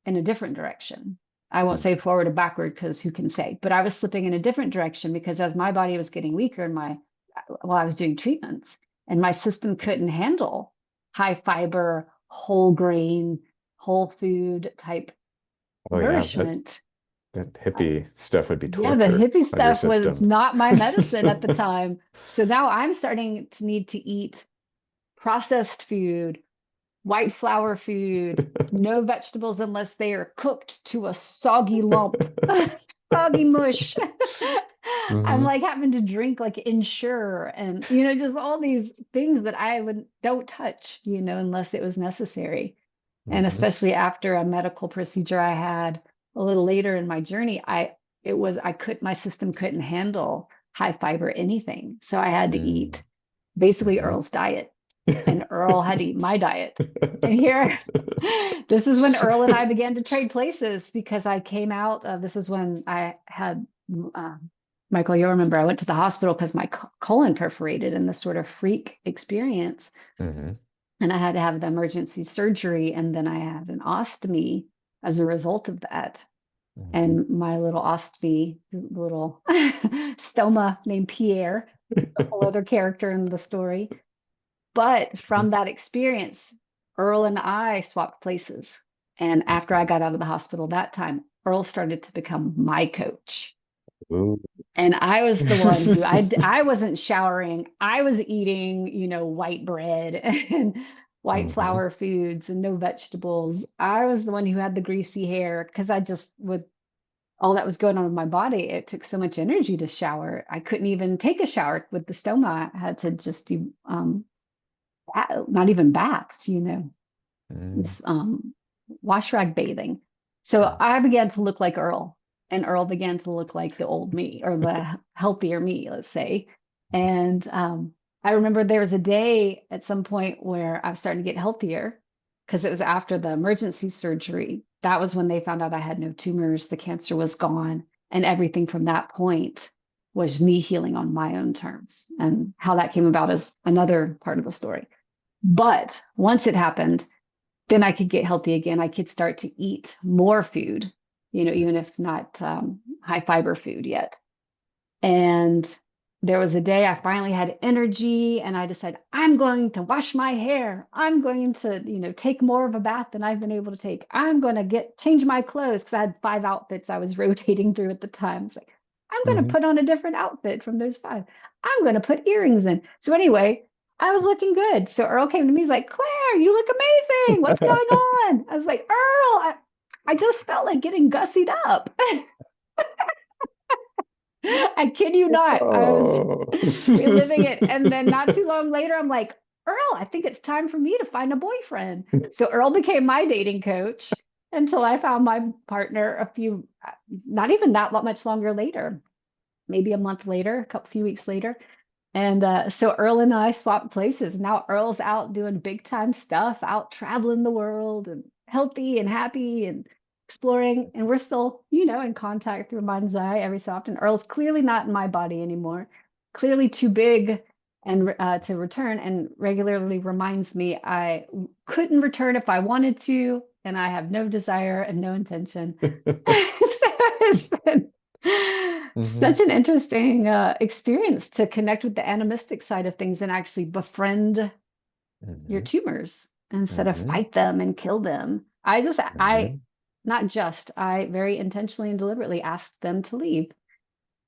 [SPEAKER 2] in a different direction. I won't say forward or backward because who can say, but I was slipping in a different direction because as my body was getting weaker and while I was doing treatments and my system couldn't handle high fiber, whole grain, whole food type
[SPEAKER 1] Oh yeah, that
[SPEAKER 2] nourishment.
[SPEAKER 1] that
[SPEAKER 2] I,
[SPEAKER 1] hippie stuff would be
[SPEAKER 2] yeah, the
[SPEAKER 1] torture
[SPEAKER 2] hippie
[SPEAKER 1] on your
[SPEAKER 2] stuff was
[SPEAKER 1] system.
[SPEAKER 2] not my medicine at the time. So now I'm starting to need to eat processed food, white flour food, no vegetables unless they are cooked to a soggy lump, soggy mush. I'm
[SPEAKER 1] Hmm.
[SPEAKER 2] like having to drink like Ensure and just all these things that I would don't touch, unless it was necessary. And
[SPEAKER 1] Hmm.
[SPEAKER 2] especially after a medical procedure I had a little later in my journey, my system couldn't handle high fiber anything. So I had to eat basically
[SPEAKER 1] Hmm.
[SPEAKER 2] Earl's diet. and Earl had eaten my diet. And here, this is when Earl and I began to trade places because I came out. This is when I had, uh, Michael, you'll remember I went to the hospital because my colon perforated in this sort of freak experience.
[SPEAKER 1] Hmm.
[SPEAKER 2] And I had to have the emergency surgery. And then I had an ostomy as a result of that.
[SPEAKER 1] Hmm.
[SPEAKER 2] And my little ostomy, little stoma named Pierre, a whole other character in the story. But from that experience, Earl and I swapped places. And after I got out of the hospital that time, Earl started to become my coach.
[SPEAKER 1] Ooh.
[SPEAKER 2] And I was the one who I wasn't showering. I was eating, white bread and white
[SPEAKER 1] Hmm.
[SPEAKER 2] flour foods and no vegetables. I was the one who had the greasy hair because I just with all that was going on with my body, it took so much energy to shower. I couldn't even take a shower with the stoma. I had to just do not even baths,
[SPEAKER 1] Hmm.
[SPEAKER 2] this wash rag bathing. So I began to look like Earl, and Earl began to look like the old me or the healthier me, let's say. And I remember there was a day at some point where I was starting to get healthier because it was after the emergency surgery. That was when they found out I had no tumors, the cancer was gone, and everything from that point was me healing on my own terms. And how that came about is another part of the story. But once it happened, then I could get healthy again. I could start to eat more food, even if not high fiber food yet. And there was a day I finally had energy and I decided I'm going to wash my hair. I'm going to, take more of a bath than I've been able to take. I'm going to change my clothes because I had 5 outfits I was rotating through at the time. It's like, I'm going to
[SPEAKER 1] Hmm.
[SPEAKER 2] put on a different outfit from those 5. I'm going to put earrings in. So anyway, I was looking good. So Earl came to me. He's like, Claire, you look amazing. What's going on? I was like, Earl, I just felt like getting gussied up. I kid you not. I was
[SPEAKER 1] Oh.
[SPEAKER 2] reliving it. And then not too long later, I'm like, Earl, I think it's time for me to find a boyfriend. So Earl became my dating coach until I found my partner not even that much longer later, maybe a month later, few weeks later. And so Earl and I swapped places. Now Earl's out doing big time stuff, out traveling the world and healthy and happy and exploring. And we're still, in contact through Mind's Eye every so often. Earl's clearly not in my body anymore, clearly too big and to return, and regularly reminds me I couldn't return if I wanted to, and I have no desire and no intention. So it's been
[SPEAKER 1] Hmm.
[SPEAKER 2] such an interesting experience to connect with the animistic side of things and actually befriend your
[SPEAKER 1] Hmm.
[SPEAKER 2] tumors instead of
[SPEAKER 1] Hmm.
[SPEAKER 2] fight them and kill them. I
[SPEAKER 1] Hmm.
[SPEAKER 2] not just, I very intentionally and deliberately asked them to leave,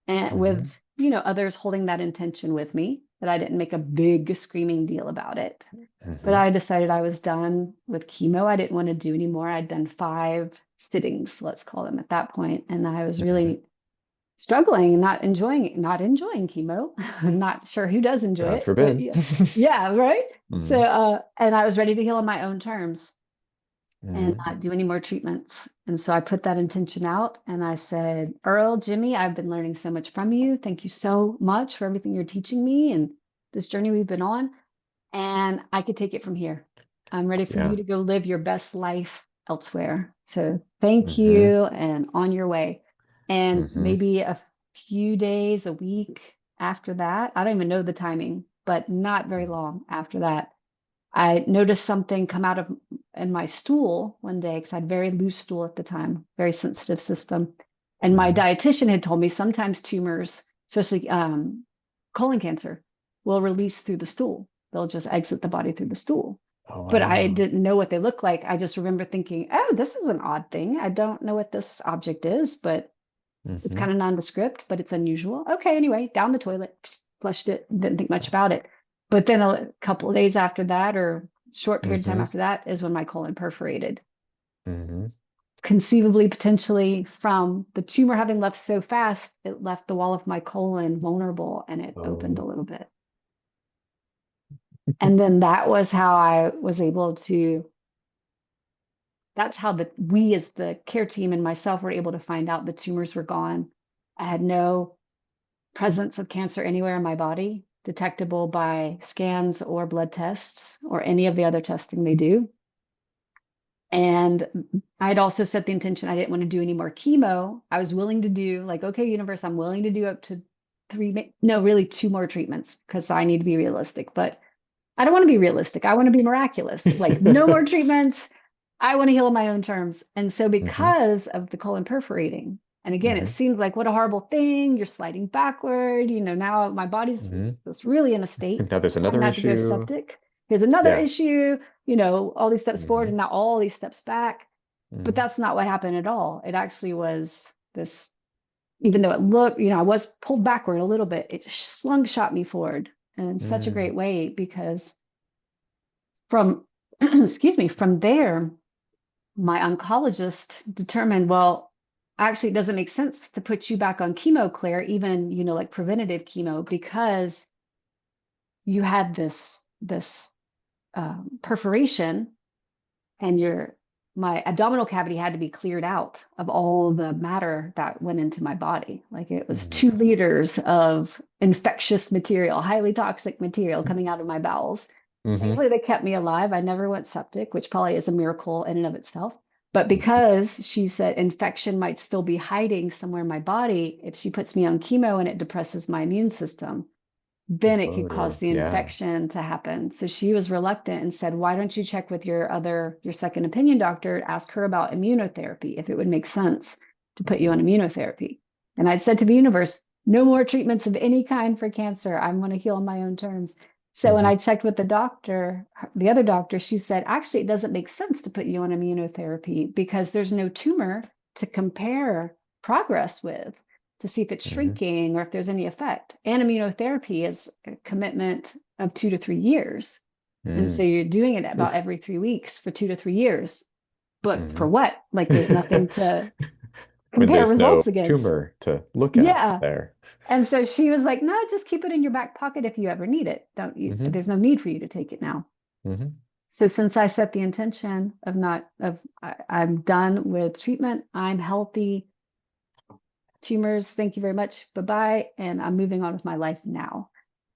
[SPEAKER 2] and with,
[SPEAKER 1] Hmm.
[SPEAKER 2] others holding that intention with me, that I didn't make a big screaming deal about it. But
[SPEAKER 1] Hmm.
[SPEAKER 2] I decided I was done with chemo. I didn't want to do anymore. I'd done 5 sittings, let's call them at that point, and I was
[SPEAKER 1] Hmm.
[SPEAKER 2] really struggling and not enjoying chemo. I'm not sure who does enjoy
[SPEAKER 1] God
[SPEAKER 2] it, but
[SPEAKER 1] forbid.
[SPEAKER 2] yeah, yeah, right. So,
[SPEAKER 1] Hmm.
[SPEAKER 2] and I was ready to heal on my own terms and
[SPEAKER 1] Hmm.
[SPEAKER 2] not do any more treatments. And so I put that intention out and I said, Earl, Jimmy, I've been learning so much from you. Thank you so much for everything you're teaching me and this journey we've been on. And I could take it from here. I'm ready for you
[SPEAKER 1] Yeah.
[SPEAKER 2] to go live your best life elsewhere. So thank
[SPEAKER 1] Hmm.
[SPEAKER 2] you and on your way. And
[SPEAKER 1] Hmm.
[SPEAKER 2] maybe a few days, a week after that, I don't even know the timing, but not very long after that, I noticed something come out of in my stool one day because I had very loose stool at the time, very sensitive system. And my
[SPEAKER 1] Hmm.
[SPEAKER 2] dietitian had told me sometimes tumors, especially colon cancer, will release through the stool. They'll just exit the body through the stool.
[SPEAKER 1] Oh,
[SPEAKER 2] But I
[SPEAKER 1] wow.
[SPEAKER 2] didn't know what they look like. I just remember thinking, oh, this is an odd thing. I don't know what this object is, but it's
[SPEAKER 1] Hmm.
[SPEAKER 2] kind of nondescript, but it's unusual. Okay, anyway, down the toilet, flushed it, didn't think much about it. But then a couple of days after that, or short period of time
[SPEAKER 1] Hmm.
[SPEAKER 2] after that, is when my colon perforated.
[SPEAKER 1] Hmm.
[SPEAKER 2] Conceivably, potentially from the tumor having left so fast, it left the wall of my colon vulnerable and it opened a
[SPEAKER 1] Oh.
[SPEAKER 2] little bit. And then that was how I was able to, that's how we as the care team and myself were able to find out the tumors were gone. I had no presence of cancer anywhere in my body. detectable by scans or blood tests or any of the other testing they do. And I'd also set the intention I didn't want to do any more chemo. I was willing to do, like, okay, universe, I'm willing to do up to three, no, really two more treatments because I need to be realistic. But I don't want to be realistic. I want to be miraculous. Like, no more treatments. I want to heal on my own terms. And so,
[SPEAKER 1] Hmm.
[SPEAKER 2] because of the colon perforating, and again, it
[SPEAKER 1] Hmm.
[SPEAKER 2] seems like what a horrible thing. You're sliding backward. Now my body's
[SPEAKER 1] Hmm.
[SPEAKER 2] just really in a state
[SPEAKER 1] Now there's
[SPEAKER 2] trying
[SPEAKER 1] another
[SPEAKER 2] not to go
[SPEAKER 1] issue.
[SPEAKER 2] septic. Here's another
[SPEAKER 1] Yeah.
[SPEAKER 2] issue, all these steps forward
[SPEAKER 1] Hmm.
[SPEAKER 2] and now all these steps back. But
[SPEAKER 1] Hmm.
[SPEAKER 2] that's not what happened at all. It actually was this, even though it looked, I was pulled backward a little bit, it slingshot me forward in such a
[SPEAKER 1] Hmm.
[SPEAKER 2] great way because from, excuse me, from there, my oncologist determined, well, actually, it doesn't make sense to put you back on chemo, Claire, even, like preventative chemo, because you had this perforation and my abdominal cavity had to be cleared out of all the matter that went into my body. Like it was
[SPEAKER 1] Hmm.
[SPEAKER 2] 2 liters of infectious material, highly toxic material coming out of my bowels.
[SPEAKER 1] Hmm.
[SPEAKER 2] Thankfully, they kept me alive. I never went septic, which probably is a miracle in and of itself. But because she said infection might still be hiding somewhere in my body, if she puts me on chemo and it depresses my immune system, then it could cause
[SPEAKER 1] Whoa.
[SPEAKER 2] the
[SPEAKER 1] Yeah.
[SPEAKER 2] infection to happen. So she was reluctant and said, why don't you check with your second opinion doctor, ask her about immunotherapy, if it would make sense to put you
[SPEAKER 1] Hmm.
[SPEAKER 2] on immunotherapy. And I'd said to the universe, no more treatments of any kind for cancer. I'm going to heal on my own terms. So when
[SPEAKER 1] Hmm.
[SPEAKER 2] I checked with the doctor, the other doctor, she said, actually, it doesn't make sense to put you on immunotherapy because there's no tumor to compare progress with to see if it's
[SPEAKER 1] Hmm.
[SPEAKER 2] shrinking or if there's any effect. And immunotherapy is a commitment of 2 to 3 years. And so
[SPEAKER 1] Hmm.
[SPEAKER 2] you're doing it about
[SPEAKER 1] Oof.
[SPEAKER 2] every 3 weeks for 2 to 3 years. But for
[SPEAKER 1] Hmm.
[SPEAKER 2] what? Like there's nothing to
[SPEAKER 1] When
[SPEAKER 2] compare
[SPEAKER 1] there's no
[SPEAKER 2] results against.
[SPEAKER 1] tumor to look at
[SPEAKER 2] Yeah.
[SPEAKER 1] there.
[SPEAKER 2] And so she was like, no, just keep it in your back pocket if you ever need it. Don't you?
[SPEAKER 1] Hmm.
[SPEAKER 2] There's no need for you to take it now.
[SPEAKER 1] Hmm.
[SPEAKER 2] So since I set the intention of not of I'm done with treatment, I'm healthy, tumors, thank you very much, bye-bye, and I'm moving on with my life now.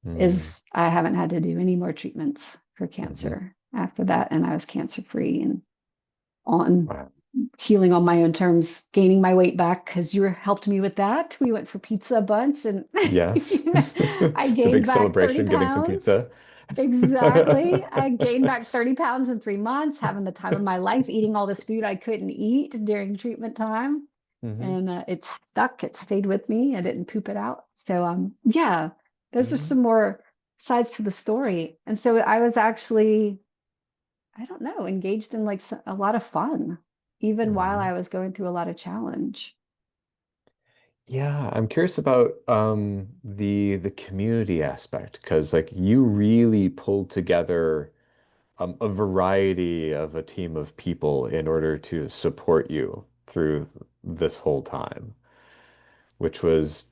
[SPEAKER 1] Hmm.
[SPEAKER 2] Is I haven't had to do any more treatments for
[SPEAKER 1] Hmm.
[SPEAKER 2] cancer after that, and I was cancer free and on
[SPEAKER 1] Wow.
[SPEAKER 2] healing on my own terms, gaining my weight back because you helped me with that. We went for pizza a bunch and
[SPEAKER 1] Yes.
[SPEAKER 2] I
[SPEAKER 1] The
[SPEAKER 2] gained
[SPEAKER 1] big
[SPEAKER 2] back 30
[SPEAKER 1] celebration, getting some
[SPEAKER 2] pounds.
[SPEAKER 1] pizza.
[SPEAKER 2] Exactly. I gained back 30 pounds in 3 months, having the time of my life, eating all this food I couldn't eat during treatment time.
[SPEAKER 1] Hmm.
[SPEAKER 2] And it stuck, it stayed with me. I didn't poop it out. So, yeah, those are
[SPEAKER 1] Hmm.
[SPEAKER 2] some more sides to the story. And so I was actually, I don't know, engaged in like a lot of fun, even while
[SPEAKER 1] Hmm.
[SPEAKER 2] I was going through a lot of challenge.
[SPEAKER 1] Yeah, I'm curious about the community aspect because like you really pulled together a variety of a team of people in order to support you through this whole time, which was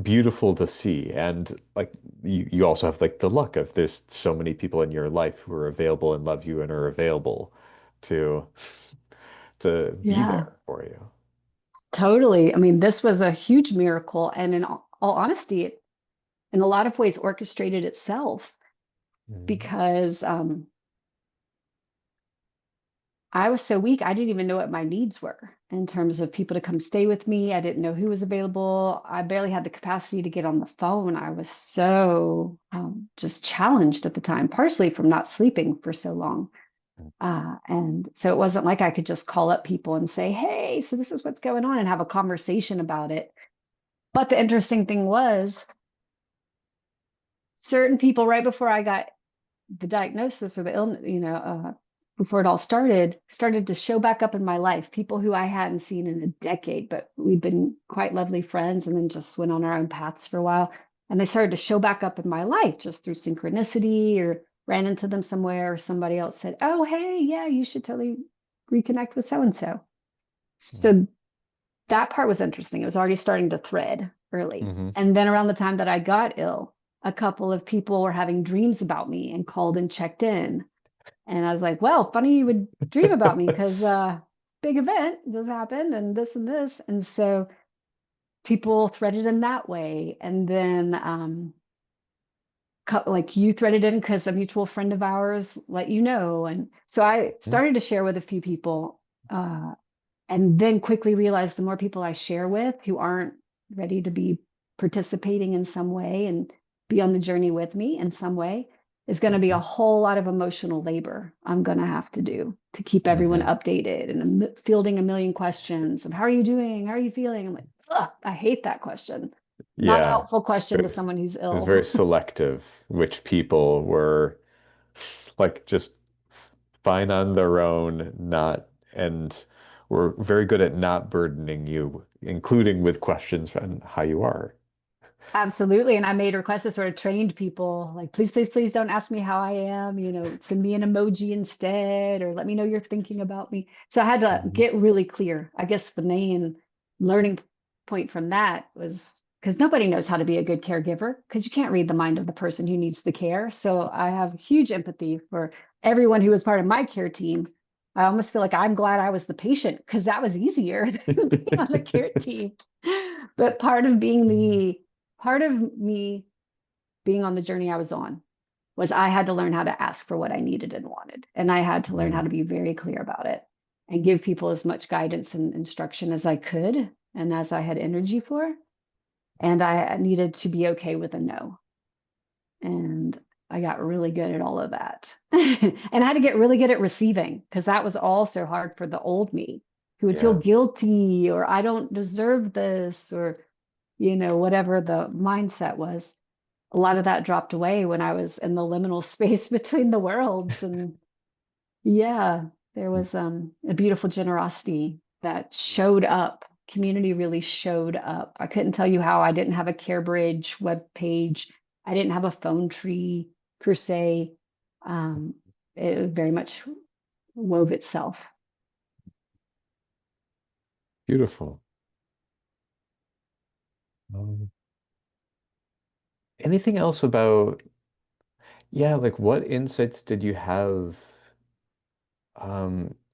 [SPEAKER 1] beautiful to see. And like you also have like the luck of there's so many people in your life who are available and love you and are available to to be
[SPEAKER 2] Yeah,
[SPEAKER 1] there for you.
[SPEAKER 2] totally. I mean, this was a huge miracle. And in all honesty, it in a lot of ways orchestrated itself
[SPEAKER 1] Mhm.
[SPEAKER 2] because I was so weak, I didn't even know what my needs were in terms of people to come stay with me. I didn't know who was available. I barely had the capacity to get on the phone. I was so just challenged at the time, partially from not sleeping for so long. And so it wasn't like I could just call up people and say, hey, so this is what's going on and have a conversation about it. But the interesting thing was, certain people right before I got the diagnosis or the illness, before it all started to show back up in my life. People who I hadn't seen in a decade, but we'd been quite lovely friends and then just went on our own paths for a while. And they started to show back up in my life just through synchronicity or ran into them somewhere or somebody else said, oh, hey, yeah, you should totally reconnect with so and so. So that part was interesting. It was already starting to thread early.
[SPEAKER 1] Hmm.
[SPEAKER 2] And then around the time that I got ill, a couple of people were having dreams about me and called and checked in. And I was like, well, funny you would dream about me because big event just happened and this and this. And so people threaded in that way. And then like you threaded in because a mutual friend of ours let you know. And so I
[SPEAKER 1] Mhm.
[SPEAKER 2] started to share with a few people, uh, and then quickly realized the more people I share with who aren't ready to be participating in some way and be on the journey with me in some way is going to be a
[SPEAKER 1] Mhm.
[SPEAKER 2] whole lot of emotional labor I'm going to have to do to keep everyone
[SPEAKER 1] Mhm.
[SPEAKER 2] updated and fielding a million questions of how are you doing? How are you feeling? I'm like, ugh, I hate that question. Not a
[SPEAKER 1] Yeah.
[SPEAKER 2] helpful question to
[SPEAKER 1] It
[SPEAKER 2] someone who's
[SPEAKER 1] was
[SPEAKER 2] ill.
[SPEAKER 1] very selective, which people were like just fine on their own, not, and were very good at not burdening you, including with questions on how you are.
[SPEAKER 2] Absolutely. And I made requests to sort of trained people like, please, please, please don't ask me how I am, send me an emoji instead, or let me know you're thinking about me. So I had to
[SPEAKER 1] Mhm.
[SPEAKER 2] get really clear. I guess the main learning point from that was because nobody knows how to be a good caregiver because you can't read the mind of the person who needs the care. So I have huge empathy for everyone who was part of my care team. I almost feel like I'm glad I was the patient because that was easier than being on the care team. But part of me being on the journey I was on was I had to learn how to ask for what I needed and wanted. And I had to learn how
[SPEAKER 1] Mhm.
[SPEAKER 2] to be very clear about it and give people as much guidance and instruction as I could and as I had energy for. And I needed to be okay with a no. And I got really good at all of that. And I had to get really good at receiving because that was also hard for the old me who would feel
[SPEAKER 1] Yeah.
[SPEAKER 2] guilty or I don't deserve this or, whatever the mindset was. A lot of that dropped away when I was in the liminal space between the worlds. And yeah, there was a beautiful generosity that showed up. Community really showed up. I couldn't tell you how I didn't have a CareBridge web page. I didn't have a phone tree per se. Um, it very much wove itself.
[SPEAKER 1] Beautiful. Um, Anything else about, yeah, like what insights did you have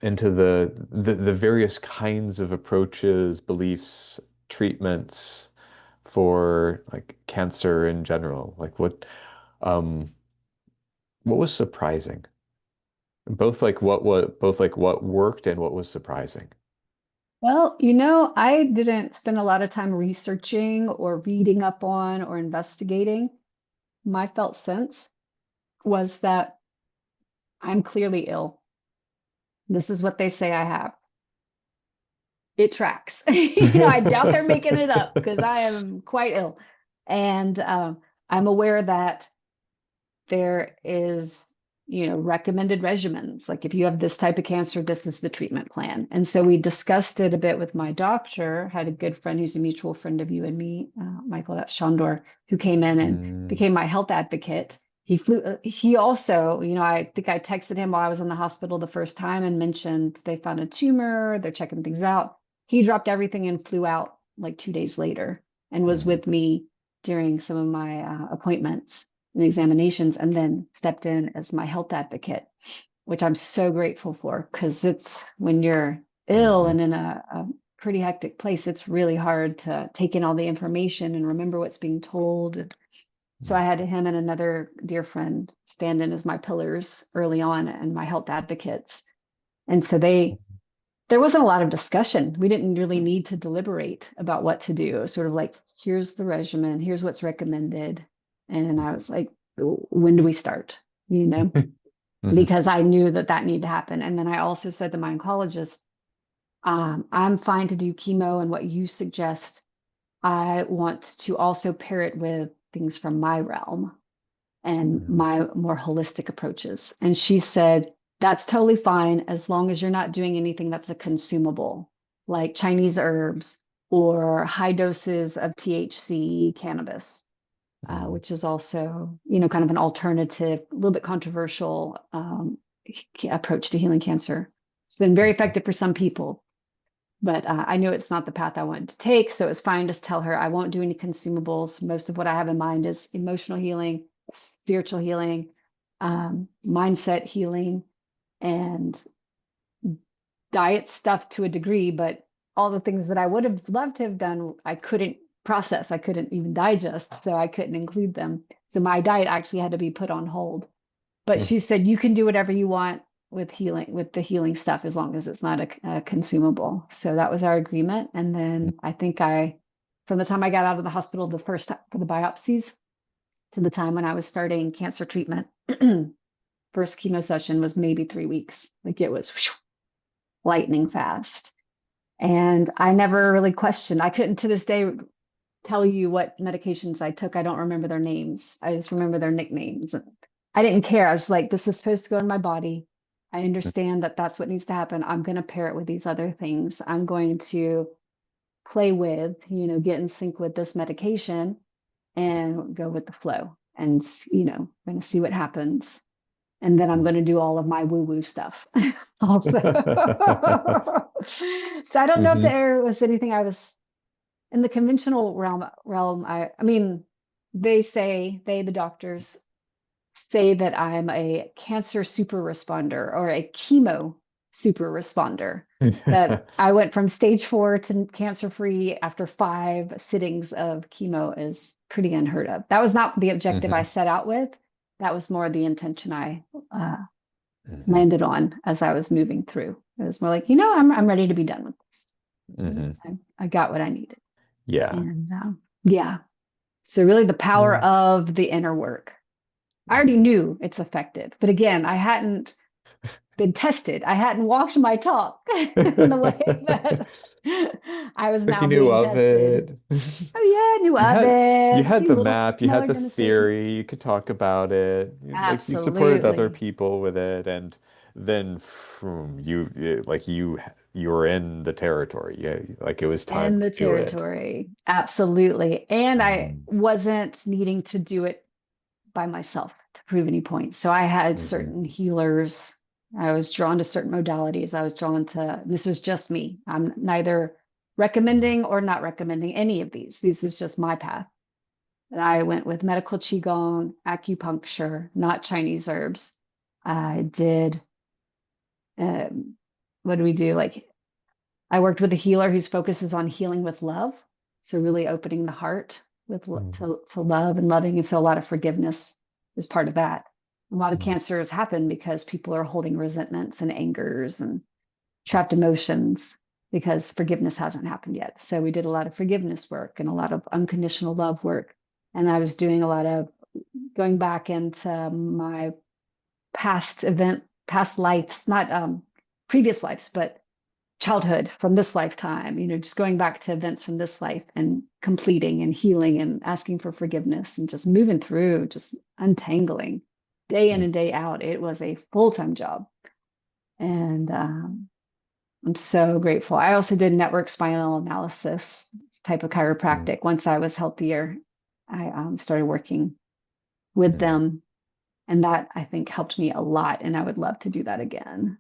[SPEAKER 1] into the various kinds of approaches, beliefs, treatments for like cancer in general? Like what was surprising? Both like what worked and what was surprising.
[SPEAKER 2] Well, I didn't spend a lot of time researching or reading up on or investigating. My felt sense was that I'm clearly ill. This is what they say I have. It tracks. I doubt they're making it up because I am quite ill. And I'm aware that there is, recommended regimens. Like if you have this type of cancer, this is the treatment plan. And so we discussed it a bit with my doctor, had a good friend who's a mutual friend of you and me, Michael, that's Shandor, who came in and
[SPEAKER 1] Mm,
[SPEAKER 2] became my health advocate. He also, I think I texted him while I was in the hospital the first time and mentioned they found a tumor, they're checking things out. He dropped everything and flew out like 2 days later and was
[SPEAKER 1] mhm,
[SPEAKER 2] with me during some of my appointments and examinations, and then stepped in as my health advocate, which I'm so grateful for because it's when you're ill
[SPEAKER 1] mhm,
[SPEAKER 2] and in a pretty hectic place, it's really hard to take in all the information and remember what's being told. So I had him and another dear friend stand in as my pillars early on and my health advocates. And so there wasn't a lot of discussion. We didn't really need to deliberate about what to do. It was sort of like, here's the regimen, here's what's recommended. And I was like, when do we start? You know,
[SPEAKER 1] mhm,
[SPEAKER 2] because I knew that that needed to happen. And then I also said to my oncologist, I'm fine to do chemo and what you suggest. I want to also pair it with things from my realm and
[SPEAKER 1] mhm,
[SPEAKER 2] my more holistic approaches. And she said, that's totally fine as long as you're not doing anything that's a consumable, like Chinese herbs or high doses of THC cannabis,
[SPEAKER 1] mhm,
[SPEAKER 2] which is also, kind of an alternative, a little bit controversial approach to healing cancer. It's been very
[SPEAKER 1] mhm,
[SPEAKER 2] effective for some people, but I knew it's not the path I wanted to take. So it was fine to tell her I won't do any consumables. Most of what I have in mind is emotional healing, spiritual healing, mindset healing, and diet stuff to a degree. But all the things that I would have loved to have done, I couldn't process. I couldn't even digest, so I couldn't include them. So my diet actually had to be put on hold. But
[SPEAKER 1] Mm,
[SPEAKER 2] she said you can do whatever you want with healing, with the healing stuff, as long as it's not a consumable. So that was our agreement. And
[SPEAKER 1] mm,
[SPEAKER 2] then I think from the time I got out of the hospital, the first time for the biopsies to the time when I was starting cancer treatment, first chemo session was maybe 3 weeks. Like it was whew, lightning fast. And I never really questioned. I couldn't to this day tell you what medications I took. I don't remember their names. I just remember their nicknames. I didn't care. I was like, this is supposed to go in my body. I
[SPEAKER 1] mm.
[SPEAKER 2] understand that that's what needs to happen. I'm going to pair it with these other things. I'm going to play with, get in sync with this medication and go with the flow. And, going to see what happens. And then I'm going to do all of my woo woo stuff also. So I don't know if
[SPEAKER 1] Mhm.
[SPEAKER 2] there was anything I was in the conventional realm. I mean, the doctors say that I'm a cancer super responder or a chemo super responder, that I went from stage 4 to cancer free after 5 sittings of chemo is pretty unheard of. That was not the objective I
[SPEAKER 1] Mhm.
[SPEAKER 2] set out with. That was more the intention I uh,
[SPEAKER 1] Mhm.
[SPEAKER 2] landed on as I was moving through. It was more like, I'm ready to be done with this.
[SPEAKER 1] Mhm.
[SPEAKER 2] I got what I needed.
[SPEAKER 1] Yeah.
[SPEAKER 2] And yeah, so really the power
[SPEAKER 1] Yeah.
[SPEAKER 2] of the inner work. I already
[SPEAKER 1] Mhm.
[SPEAKER 2] knew it's effective, but again, I hadn't been tested. I hadn't walked my talk in the way that I was
[SPEAKER 1] But you
[SPEAKER 2] now
[SPEAKER 1] knew
[SPEAKER 2] being
[SPEAKER 1] of
[SPEAKER 2] tested.
[SPEAKER 1] it.
[SPEAKER 2] Oh yeah, knew
[SPEAKER 1] You
[SPEAKER 2] of
[SPEAKER 1] you
[SPEAKER 2] it.
[SPEAKER 1] had
[SPEAKER 2] See,
[SPEAKER 1] the
[SPEAKER 2] little
[SPEAKER 1] map, you
[SPEAKER 2] small
[SPEAKER 1] had the
[SPEAKER 2] organization.
[SPEAKER 1] theory, you could talk about it. Like you supported other
[SPEAKER 2] Absolutely.
[SPEAKER 1] people with it, and then you were in the territory. Yeah, like it was time
[SPEAKER 2] In
[SPEAKER 1] to
[SPEAKER 2] the
[SPEAKER 1] do it.
[SPEAKER 2] territory. Absolutely. And I
[SPEAKER 1] Mhm.
[SPEAKER 2] wasn't needing to do it by myself to prove any point. So I had
[SPEAKER 1] Mhm.
[SPEAKER 2] certain healers. I was drawn to certain modalities. I was drawn to, this was just me. I'm neither recommending or not recommending any of these. This is just my path. And I went with medical qigong, acupuncture, not Chinese herbs. I did, what do we do? Like I worked with a healer whose focus is on healing with love. So really opening the heart
[SPEAKER 1] Mhm.
[SPEAKER 2] to love and loving. And so a lot of forgiveness is part of that. A lot of
[SPEAKER 1] Mhm.
[SPEAKER 2] cancers happen because people are holding resentments and angers and trapped emotions because forgiveness hasn't happened yet. So we did a lot of forgiveness work and a lot of unconditional love work. And I was doing a lot of going back into my past lives, not previous lives, but childhood from this lifetime, just going back to events from this life and completing and healing and asking for forgiveness and just moving through, just untangling day in
[SPEAKER 1] Mhm.
[SPEAKER 2] and day out. It was a full-time job. And I'm so grateful. I also did network spinal analysis type of
[SPEAKER 1] Mhm.
[SPEAKER 2] chiropractic. Once I was healthier, I started working with
[SPEAKER 1] Mhm.
[SPEAKER 2] them. And that I think helped me a lot. And I would love to do that again.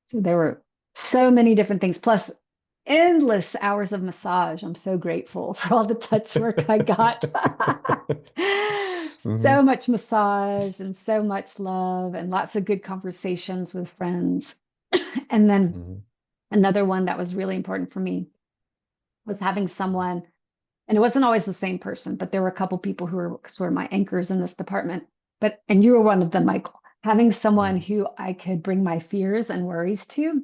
[SPEAKER 2] So there were so many different things, plus endless hours of massage. I'm so grateful for all the touch work I got. So
[SPEAKER 1] Mhm.
[SPEAKER 2] much massage and so much love and lots of good conversations with friends. And then
[SPEAKER 1] Mhm.
[SPEAKER 2] another one that was really important for me was having someone, and it wasn't always the same person, but there were a couple people who were sort of my anchors in this department. And you were one of them, Michael, having someone
[SPEAKER 1] Mhm.
[SPEAKER 2] who I could bring my fears and worries to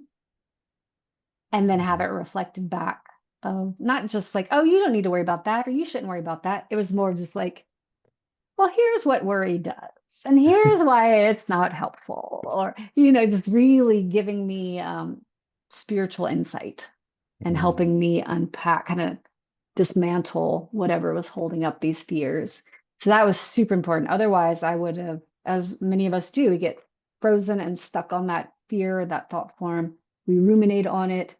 [SPEAKER 2] and then have it
[SPEAKER 1] Mhm.
[SPEAKER 2] reflected back of not just like, oh, you don't need to worry about that or you shouldn't worry about that. It was more just like, well, here's what worry does. And here's why it's not helpful. Or, just really giving me spiritual insight and
[SPEAKER 1] Mhm.
[SPEAKER 2] helping me unpack, kind of dismantle whatever was holding up these fears. So that was super important. Otherwise, I would have, as many of us do, we get frozen and stuck on that fear, that thought form. We ruminate on it.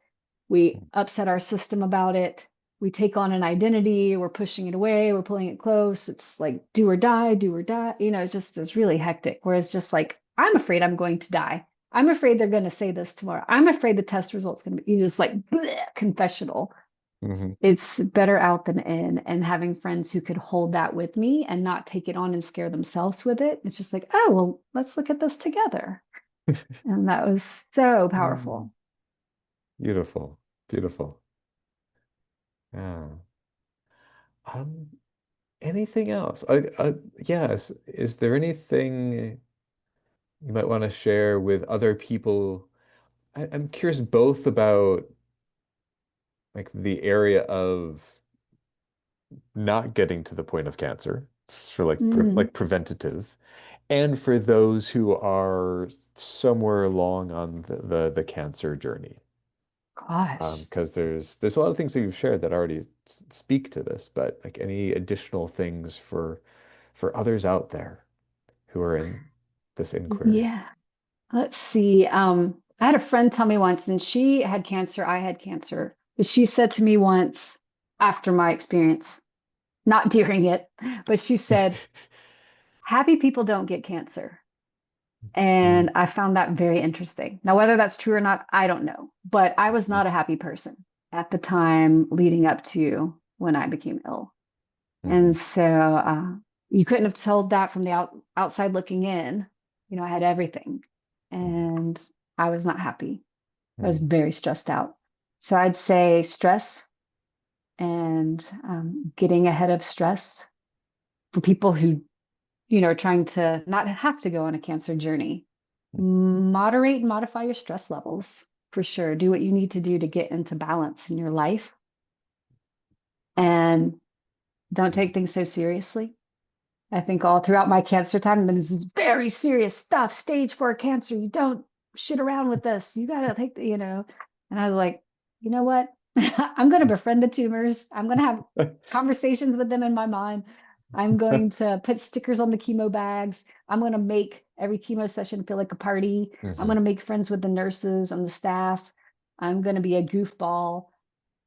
[SPEAKER 2] We upset our system about it. We take on an identity. We're pushing it away. We're pulling it close. It's like do or die, do or die. It's just it's really hectic. Whereas just like, I'm afraid I'm going to die. I'm afraid they're going to say this tomorrow. I'm afraid the test result's going to be, you just like bleh, confessional.
[SPEAKER 1] Mhm.
[SPEAKER 2] It's better out than in. And having friends who could hold that with me and not take it on and scare themselves with it. It's just like, oh, well, let's look at this together. And that was so
[SPEAKER 1] Mm.
[SPEAKER 2] powerful.
[SPEAKER 1] Beautiful. Beautiful. Yeah. Um, anything else? Yes. Is there anything you might want to share with other people? I'm curious both about like the area of not getting to the point of cancer, for
[SPEAKER 2] Mm,
[SPEAKER 1] like preventative, and for those who are somewhere along on the cancer journey.
[SPEAKER 2] gosh.
[SPEAKER 1] Because there's a lot of things that you've shared that already speak to this, but like any additional things for others out there who are in this inquiry.
[SPEAKER 2] Yeah. Let's see. I had a friend tell me once, and she had cancer, I had cancer. But she said to me once after my experience, not during it, but she said, happy people don't get cancer. And
[SPEAKER 1] Mm,
[SPEAKER 2] I found that very interesting. Now, whether that's true or not, I don't know. But I was
[SPEAKER 1] mhm,
[SPEAKER 2] not a happy person at the time leading up to when I became ill. And
[SPEAKER 1] mhm,
[SPEAKER 2] so you couldn't have told that from the outside looking in. You know, I had everything and I was not happy. I was
[SPEAKER 1] mhm,
[SPEAKER 2] very stressed out. So I'd say stress and getting ahead of stress for people who, you know, are trying to not have to go on a cancer journey. Moderate and modify your stress levels for sure. Do what you need to do to get into balance in your life and don't take things so seriously. I think all throughout my cancer time, this is very serious stuff. Stage 4 cancer. You don't shit around with this. You got to take the, you know. And I was like, you know what? I'm going to befriend the tumors. I'm going to have conversations with them in my mind. I'm going to put stickers on the chemo bags. I'm going to make every chemo session feel like a party. I'm going
[SPEAKER 1] mhm.
[SPEAKER 2] to make friends with the nurses and the staff. I'm going to be a goofball.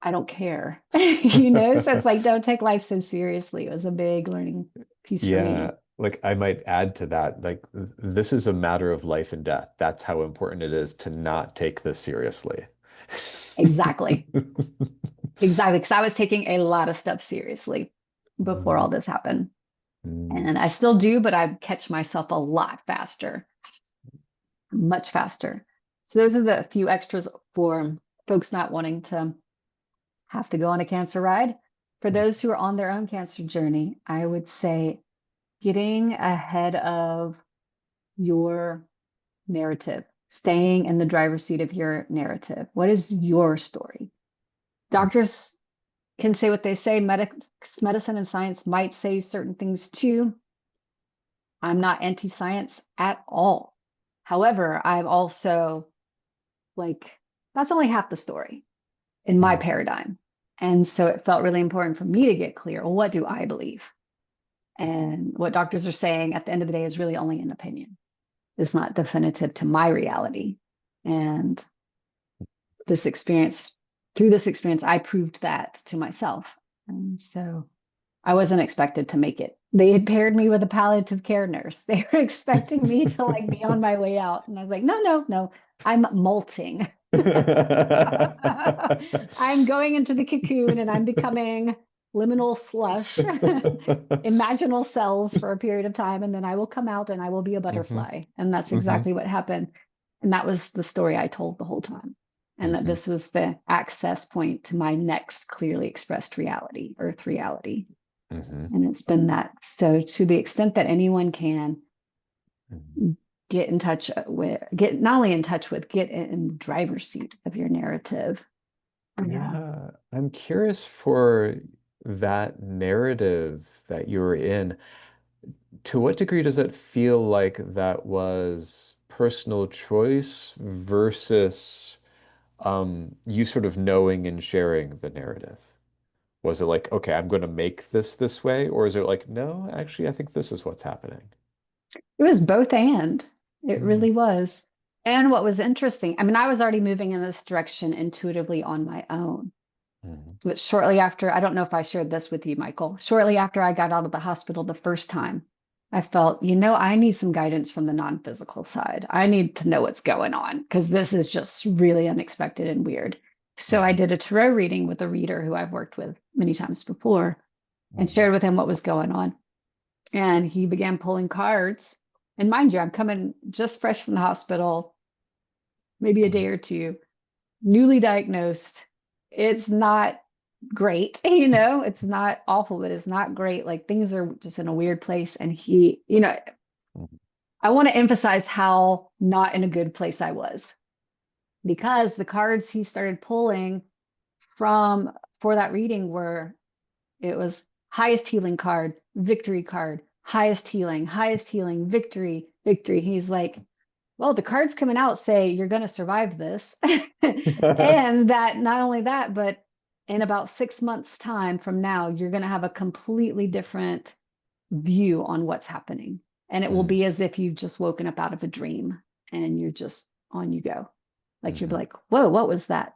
[SPEAKER 2] I don't care. You know, so it's like, don't take life so seriously. It was a big learning piece for
[SPEAKER 1] Yeah,
[SPEAKER 2] me.
[SPEAKER 1] like I might add to that, like this is a matter of life and death. That's how important it is to not take this seriously.
[SPEAKER 2] Exactly. Exactly. Because I was taking a lot of stuff seriously before
[SPEAKER 1] Mm,
[SPEAKER 2] all this happened.
[SPEAKER 1] mm,
[SPEAKER 2] And I still do, but I catch myself a lot faster, much faster. So those are the few extras for folks not wanting to have to go on a cancer ride. For those who are on their own cancer journey, I would say getting ahead of your narrative, staying in the driver's seat of your narrative. What is your story? Doctors can say what they say. Medicine and science might say certain things too. I'm not anti-science at all. However, I'm also like, that's only half the story in my
[SPEAKER 1] mm,
[SPEAKER 2] paradigm. And so it felt really important for me to get clear. Well, what do I believe? And what doctors are saying at the end of the day is really only an opinion. It's not definitive to my reality. And this experience, through this experience, I proved that to myself. And so I wasn't expected to make it. They had paired me with a palliative care nurse. They were expecting me to like be on my way out. And I was like, no, no, no, I'm molting. I'm going into the cocoon and I'm becoming liminal slush, imaginal cells for a period of time. And then I will come out and I will be a
[SPEAKER 1] hmm
[SPEAKER 2] butterfly. And that's
[SPEAKER 1] hmm
[SPEAKER 2] exactly what happened. And that was the story I told the whole time. And that
[SPEAKER 1] hmm
[SPEAKER 2] this was the access point to my next clearly expressed reality, Earth reality.
[SPEAKER 1] hmm
[SPEAKER 2] And it's been that. So, to the extent that anyone can get in touch with, get not only in touch with, get in the driver's seat of your narrative. Yeah.
[SPEAKER 1] Yeah, I'm curious for that narrative that you were in. To what degree does it feel like that was personal choice versus you sort of knowing and sharing the narrative? Was it like, okay, I'm going to make this way? Or is it like, no, actually, I think this is what's happening?
[SPEAKER 2] It was both and it
[SPEAKER 1] Mm,
[SPEAKER 2] really was. And what was interesting, I mean, I was already moving in this direction intuitively on my own.
[SPEAKER 1] mhm,
[SPEAKER 2] But shortly after, I don't know if I shared this with you, Michael. Shortly after I got out of the hospital the first time, I felt, you know, I need some guidance from the non-physical side. I need to know what's going on because this is just really unexpected and weird. So I
[SPEAKER 1] mhm,
[SPEAKER 2] did a tarot reading with a reader who I've worked with many times before and
[SPEAKER 1] mhm,
[SPEAKER 2] shared with him what was going on. And he began pulling cards. And mind you, I'm coming just fresh from the hospital, maybe a day or two, newly diagnosed. It's not great. It's not awful, but it's not great. Like things are just in a weird place. And
[SPEAKER 1] Mhm.
[SPEAKER 2] I want to emphasize how not in a good place I was, because the cards he started pulling from for that reading were, it was highest healing card, highest healing, victory, victory. He's like, well, the cards coming out say you're going to survive this. And that not only that, but in about 6 months' time from now, you're going to have a completely different view on what's happening. And it will
[SPEAKER 1] Mhm.
[SPEAKER 2] be as if you've just woken up out of a dream and you're just on you go. Like you're
[SPEAKER 1] Mhm.
[SPEAKER 2] like, whoa, what was that?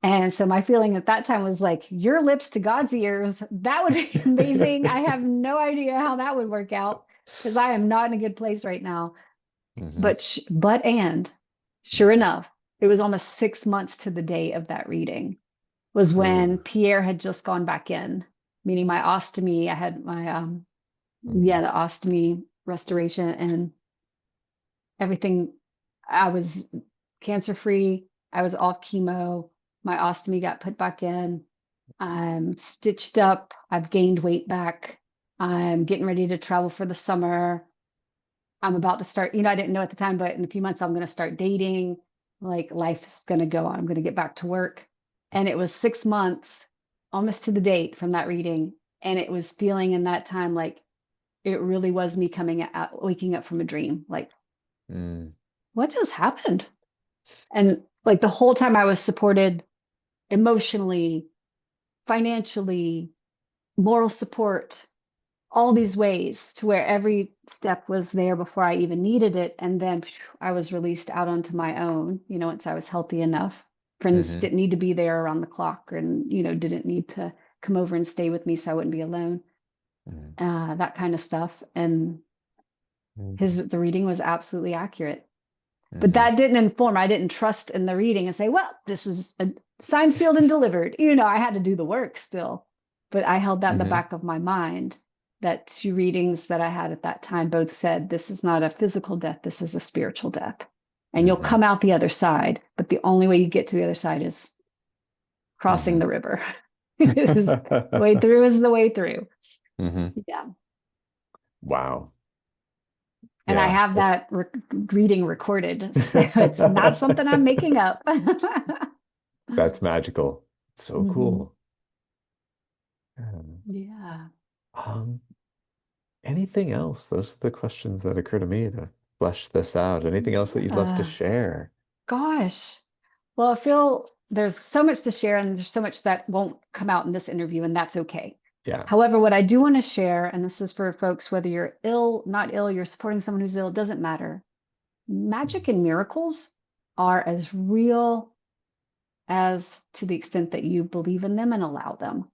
[SPEAKER 2] And so my feeling at that time was like, your lips to God's ears. That would be amazing. I have no idea how that would work out because I am not in a good place right now.
[SPEAKER 1] Mhm.
[SPEAKER 2] But sure
[SPEAKER 1] Mhm.
[SPEAKER 2] enough, it was almost 6 months to the day of that reading was when
[SPEAKER 1] Ooh.
[SPEAKER 2] Pierre had just gone back in, meaning my ostomy. I had my
[SPEAKER 1] Mhm.
[SPEAKER 2] the ostomy restoration and everything. I was cancer free. I was off chemo. My ostomy got put back in. I'm stitched up. I've gained weight back. I'm getting ready to travel for the summer. I'm about to start, I didn't know at the time, but in a few months, I'm going to start dating. Like life is going to go on. I'm going to get back to work. And it was 6 months, almost to the date from that reading. And it was feeling in that time like it really was me coming out, waking up from a dream. Like,
[SPEAKER 1] Mm.
[SPEAKER 2] what just happened? And like the whole time I was supported emotionally, financially, moral support, all these ways to where every step was there before I even needed it. And then I was released out onto my own, once I was healthy enough. Friends
[SPEAKER 1] Mhm.
[SPEAKER 2] didn't need to be there around the clock and, didn't need to come over and stay with me so I wouldn't be alone,
[SPEAKER 1] Mhm.
[SPEAKER 2] that kind of stuff. And
[SPEAKER 1] Mhm.
[SPEAKER 2] the reading was absolutely accurate. But
[SPEAKER 1] Mhm.
[SPEAKER 2] that didn't inform, I didn't trust in the reading and say, well, this is a signed, sealed, and delivered. I had to do the work still. But I held that in the
[SPEAKER 1] Mhm.
[SPEAKER 2] back of my mind that two readings that I had at that time both said, this is not a physical death, this is a spiritual death. And you'll
[SPEAKER 1] Mhm.
[SPEAKER 2] come out the other side. But the only way you get to the other side is crossing
[SPEAKER 1] Mhm.
[SPEAKER 2] the river. The way through is the way through.
[SPEAKER 1] Mhm.
[SPEAKER 2] Yeah.
[SPEAKER 1] Wow.
[SPEAKER 2] And I
[SPEAKER 1] Yeah.
[SPEAKER 2] have that reading recorded. So it's not something I'm making up.
[SPEAKER 1] That's magical. It's so
[SPEAKER 2] Hmm.
[SPEAKER 1] cool. Um,
[SPEAKER 2] Yeah.
[SPEAKER 1] um, anything else? Those are the questions that occur to me to flesh this out. Anything else that you'd love to
[SPEAKER 2] Yeah.
[SPEAKER 1] share?
[SPEAKER 2] Gosh. Well, I feel there's so much to share, and there's so much that won't come out in this interview, and that's okay.
[SPEAKER 1] Yeah.
[SPEAKER 2] However, what I do want to share, and this is for folks, whether you're ill, not ill, you're supporting someone who's ill, it doesn't matter. Magic and miracles are as real as to the extent that you believe in them and allow them.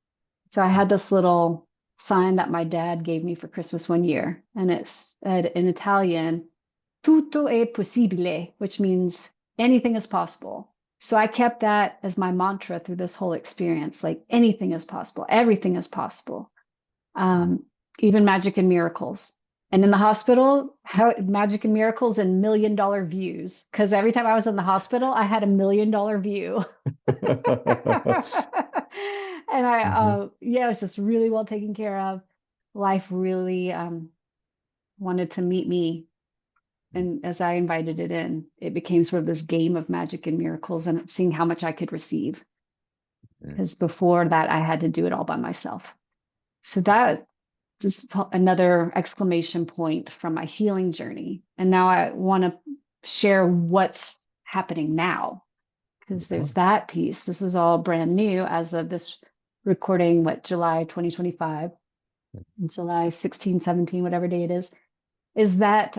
[SPEAKER 2] So I had this little sign that my dad gave me for Christmas one year, and it said in Italian, tutto è possibile, which means anything is possible. So I kept that as my mantra through this whole experience, like anything is possible, everything is possible, um, even magic and miracles. And in the hospital, magic and miracles and $1 million views. Because every time I was in the hospital, I had $1 million view. And
[SPEAKER 1] Hmm.
[SPEAKER 2] yeah, it was just really well taken care of. Life really wanted to meet me. And as I invited it in, it became sort of this game of magic and miracles and seeing how much I could receive. Because before that, I had to do it all by myself. So that is another exclamation point from my healing journey. And now I want to share what's happening now because
[SPEAKER 1] Yeah.
[SPEAKER 2] there's that piece. This is all brand new as of this recording, July 2025, July 16, 17, whatever day it is that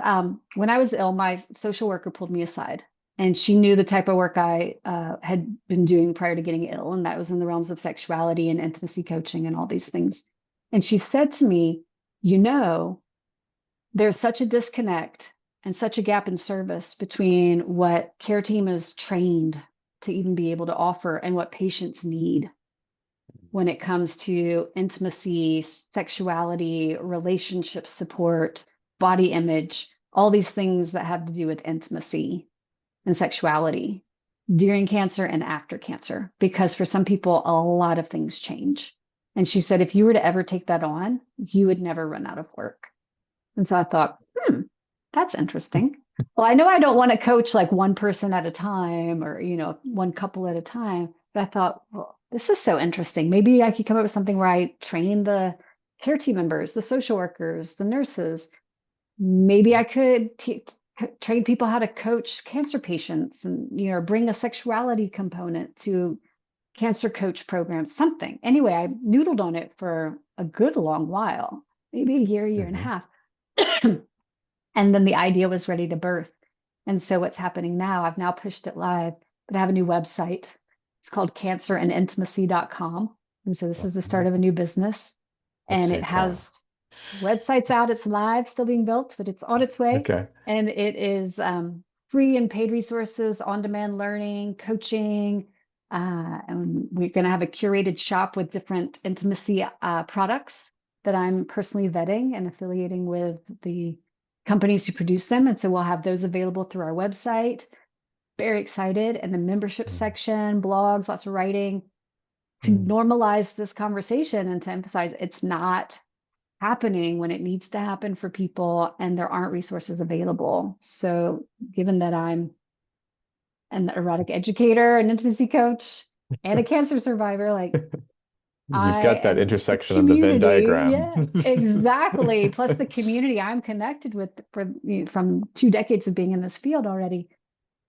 [SPEAKER 2] when I was ill, my social worker pulled me aside and she knew the type of work I had been doing prior to getting ill. And that was in the realms of sexuality and intimacy coaching and all these things. And she said to me, you know, there's such a disconnect and such a gap in service between what care team is trained to even be able to offer and what patients need when it comes to intimacy, sexuality, relationship support, body image, all these things that have to do with intimacy and sexuality. during cancer and after cancer, because for some people, a lot of things change. And she said, if you were to ever take that on, you would never run out of work. And so I thought, that's interesting. Well, I know I don't want to coach like one person at a time or, one couple at a time, but I thought, well, this is so interesting. Maybe I could come up with something where I train the care team members, the social workers, the nurses. Maybe I could train people how to coach cancer patients and, bring a sexuality component to cancer coach programs, something. Anyway, I noodled on it for a good long while, maybe a year and a
[SPEAKER 1] Hmm.
[SPEAKER 2] half. And then the idea was ready to birth. And so what's happening now, I've now pushed it live, but I have a new website. It's called cancerandintimacy.com. And so this is the start of a new business. And it
[SPEAKER 1] Website's out.
[SPEAKER 2] has websites out, it's live, still being built, but it's on its way.
[SPEAKER 1] Okay.
[SPEAKER 2] And it is free and paid resources, on-demand learning, coaching. And we're going to have a curated shop with different intimacy products that I'm personally vetting and affiliating with the companies who produce them. And so we'll have those available through our website. Very excited. And the membership
[SPEAKER 1] Mm.
[SPEAKER 2] section, blogs, lots of writing to
[SPEAKER 1] Mm.
[SPEAKER 2] normalize this conversation and to emphasize it's not happening when it needs to happen for people and there aren't resources available. So given that I'm an erotic educator, an intimacy coach, and a cancer survivor, like
[SPEAKER 1] You've
[SPEAKER 2] I
[SPEAKER 1] got that
[SPEAKER 2] and the
[SPEAKER 1] intersection on the Venn
[SPEAKER 2] community,
[SPEAKER 1] diagram.
[SPEAKER 2] yeah, exactly. Plus the community I'm connected with from 2 decades of being in this field already.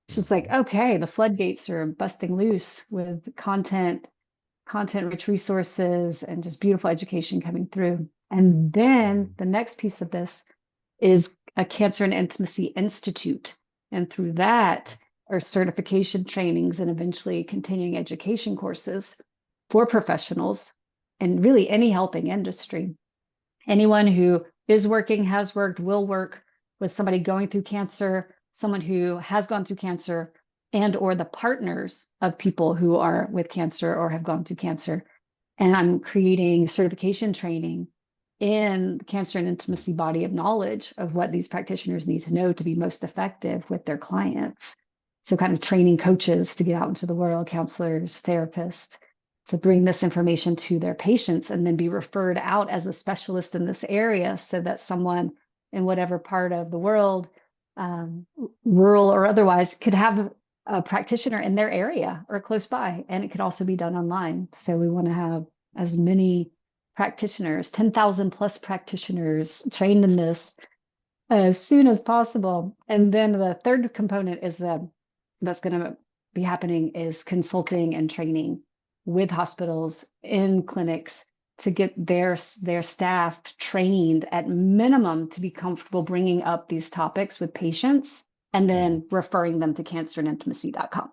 [SPEAKER 2] It's just like,
[SPEAKER 1] Mhm.
[SPEAKER 2] okay, the floodgates are busting loose with content-rich resources, and just beautiful education coming through. And then
[SPEAKER 1] Mm.
[SPEAKER 2] the next piece of this is a Cancer and Intimacy Institute. And through that are certification trainings and eventually continuing education courses for professionals and really any helping industry. Anyone who is working, has worked, will work with somebody going through cancer, someone who has gone through cancer, and or the partners of people who are with cancer or have gone through cancer. And I'm creating certification training in cancer and intimacy body of knowledge of what these practitioners need to know to be most effective with their clients. So kind of training coaches to get out into the world, counselors, therapists, to bring this information to their patients and then be referred out as a specialist in this area so that someone in whatever part of the world, um, rural or otherwise, could have a practitioner in their area or close by. And it could also be done online. So we want to have as many practitioners, 10,000 plus practitioners trained in this as soon as possible. And then the third component is that's going to be happening is consulting and training with hospitals in clinics to get their staff trained at minimum to be comfortable bringing up these topics with patients and
[SPEAKER 1] Mhm.
[SPEAKER 2] then referring them to cancerandintimacy.com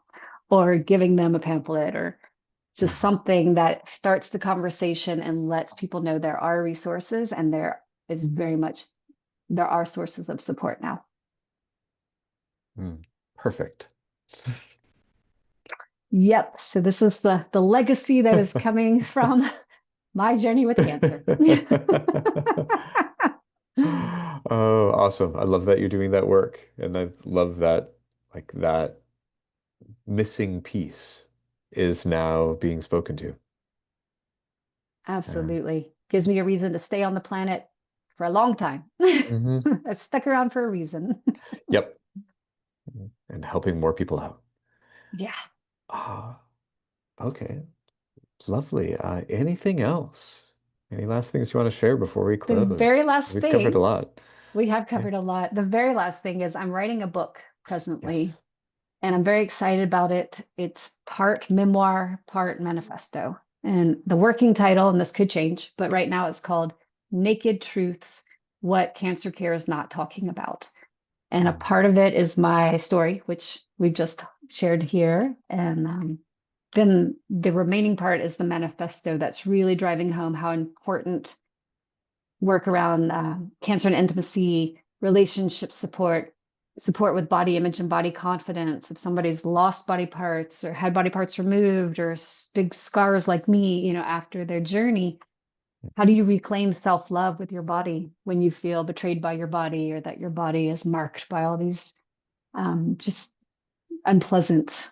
[SPEAKER 2] or giving them a pamphlet or just
[SPEAKER 1] Mhm.
[SPEAKER 2] something that starts the conversation and lets people know there are resources and there are sources of support now.
[SPEAKER 1] Mm. Perfect.
[SPEAKER 2] Yep. So this is the legacy that is coming from my journey with cancer.
[SPEAKER 1] Oh, awesome. I love that you're doing that work. And I love that, like, that missing piece is now being spoken to. Yeah.
[SPEAKER 2] Absolutely. Gives me a reason to stay on the planet for a long time.
[SPEAKER 1] Hmm.
[SPEAKER 2] I stuck around for a reason.
[SPEAKER 1] Yep. And helping more people out.
[SPEAKER 2] Yeah.
[SPEAKER 1] Ah, okay. Lovely. Anything else? Any last things you want to share before we
[SPEAKER 2] The
[SPEAKER 1] close?
[SPEAKER 2] very last
[SPEAKER 1] We've covered a
[SPEAKER 2] thing,
[SPEAKER 1] lot.
[SPEAKER 2] we have
[SPEAKER 1] Yeah.
[SPEAKER 2] covered a lot. The very last thing is I'm writing a book presently,
[SPEAKER 1] Yes.
[SPEAKER 2] and I'm very excited about it. It's part memoir, part manifesto. And the working title, and this could change, but right now it's called Naked Truths: What Cancer Care is Not Talking About. And a
[SPEAKER 1] Mm.
[SPEAKER 2] part of it is my story, which we've just shared here. And then the remaining part is the manifesto that's really driving home how important work around cancer and intimacy, relationship support, support with body image and body confidence. If somebody's lost body parts or had body parts removed or big scars like me, after their journey, how do you reclaim self-love with your body when you feel betrayed by your body or that your body is marked by all these just unpleasant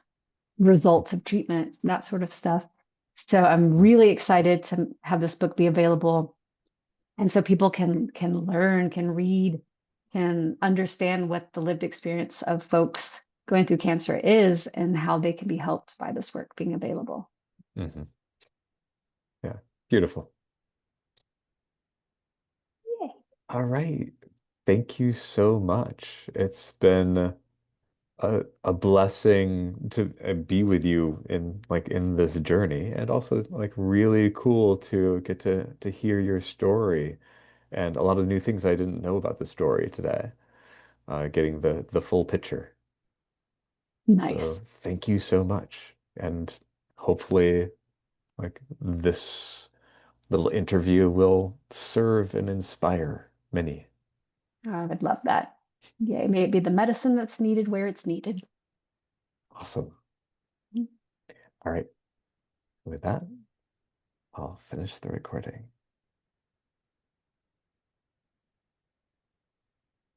[SPEAKER 2] results of treatment, that sort of stuff. So I'm really excited to have this book be available, and so people can learn, can read, can understand what the lived experience of folks going through cancer is and how they can be helped by this work being available.
[SPEAKER 1] Hmm. Yeah, beautiful.
[SPEAKER 2] Yay.
[SPEAKER 1] All right. Thank you so much. It's been a blessing to be with you in in this journey, and also like really cool to get to hear your story and a lot of new things I didn't know about the story today. Getting the full picture. So
[SPEAKER 2] Nice.
[SPEAKER 1] thank you so much. And hopefully this little interview will serve and inspire many.
[SPEAKER 2] I would love that. Yay. May it be the medicine that's needed where it's needed.
[SPEAKER 1] Awesome. All right. With that, I'll finish the recording.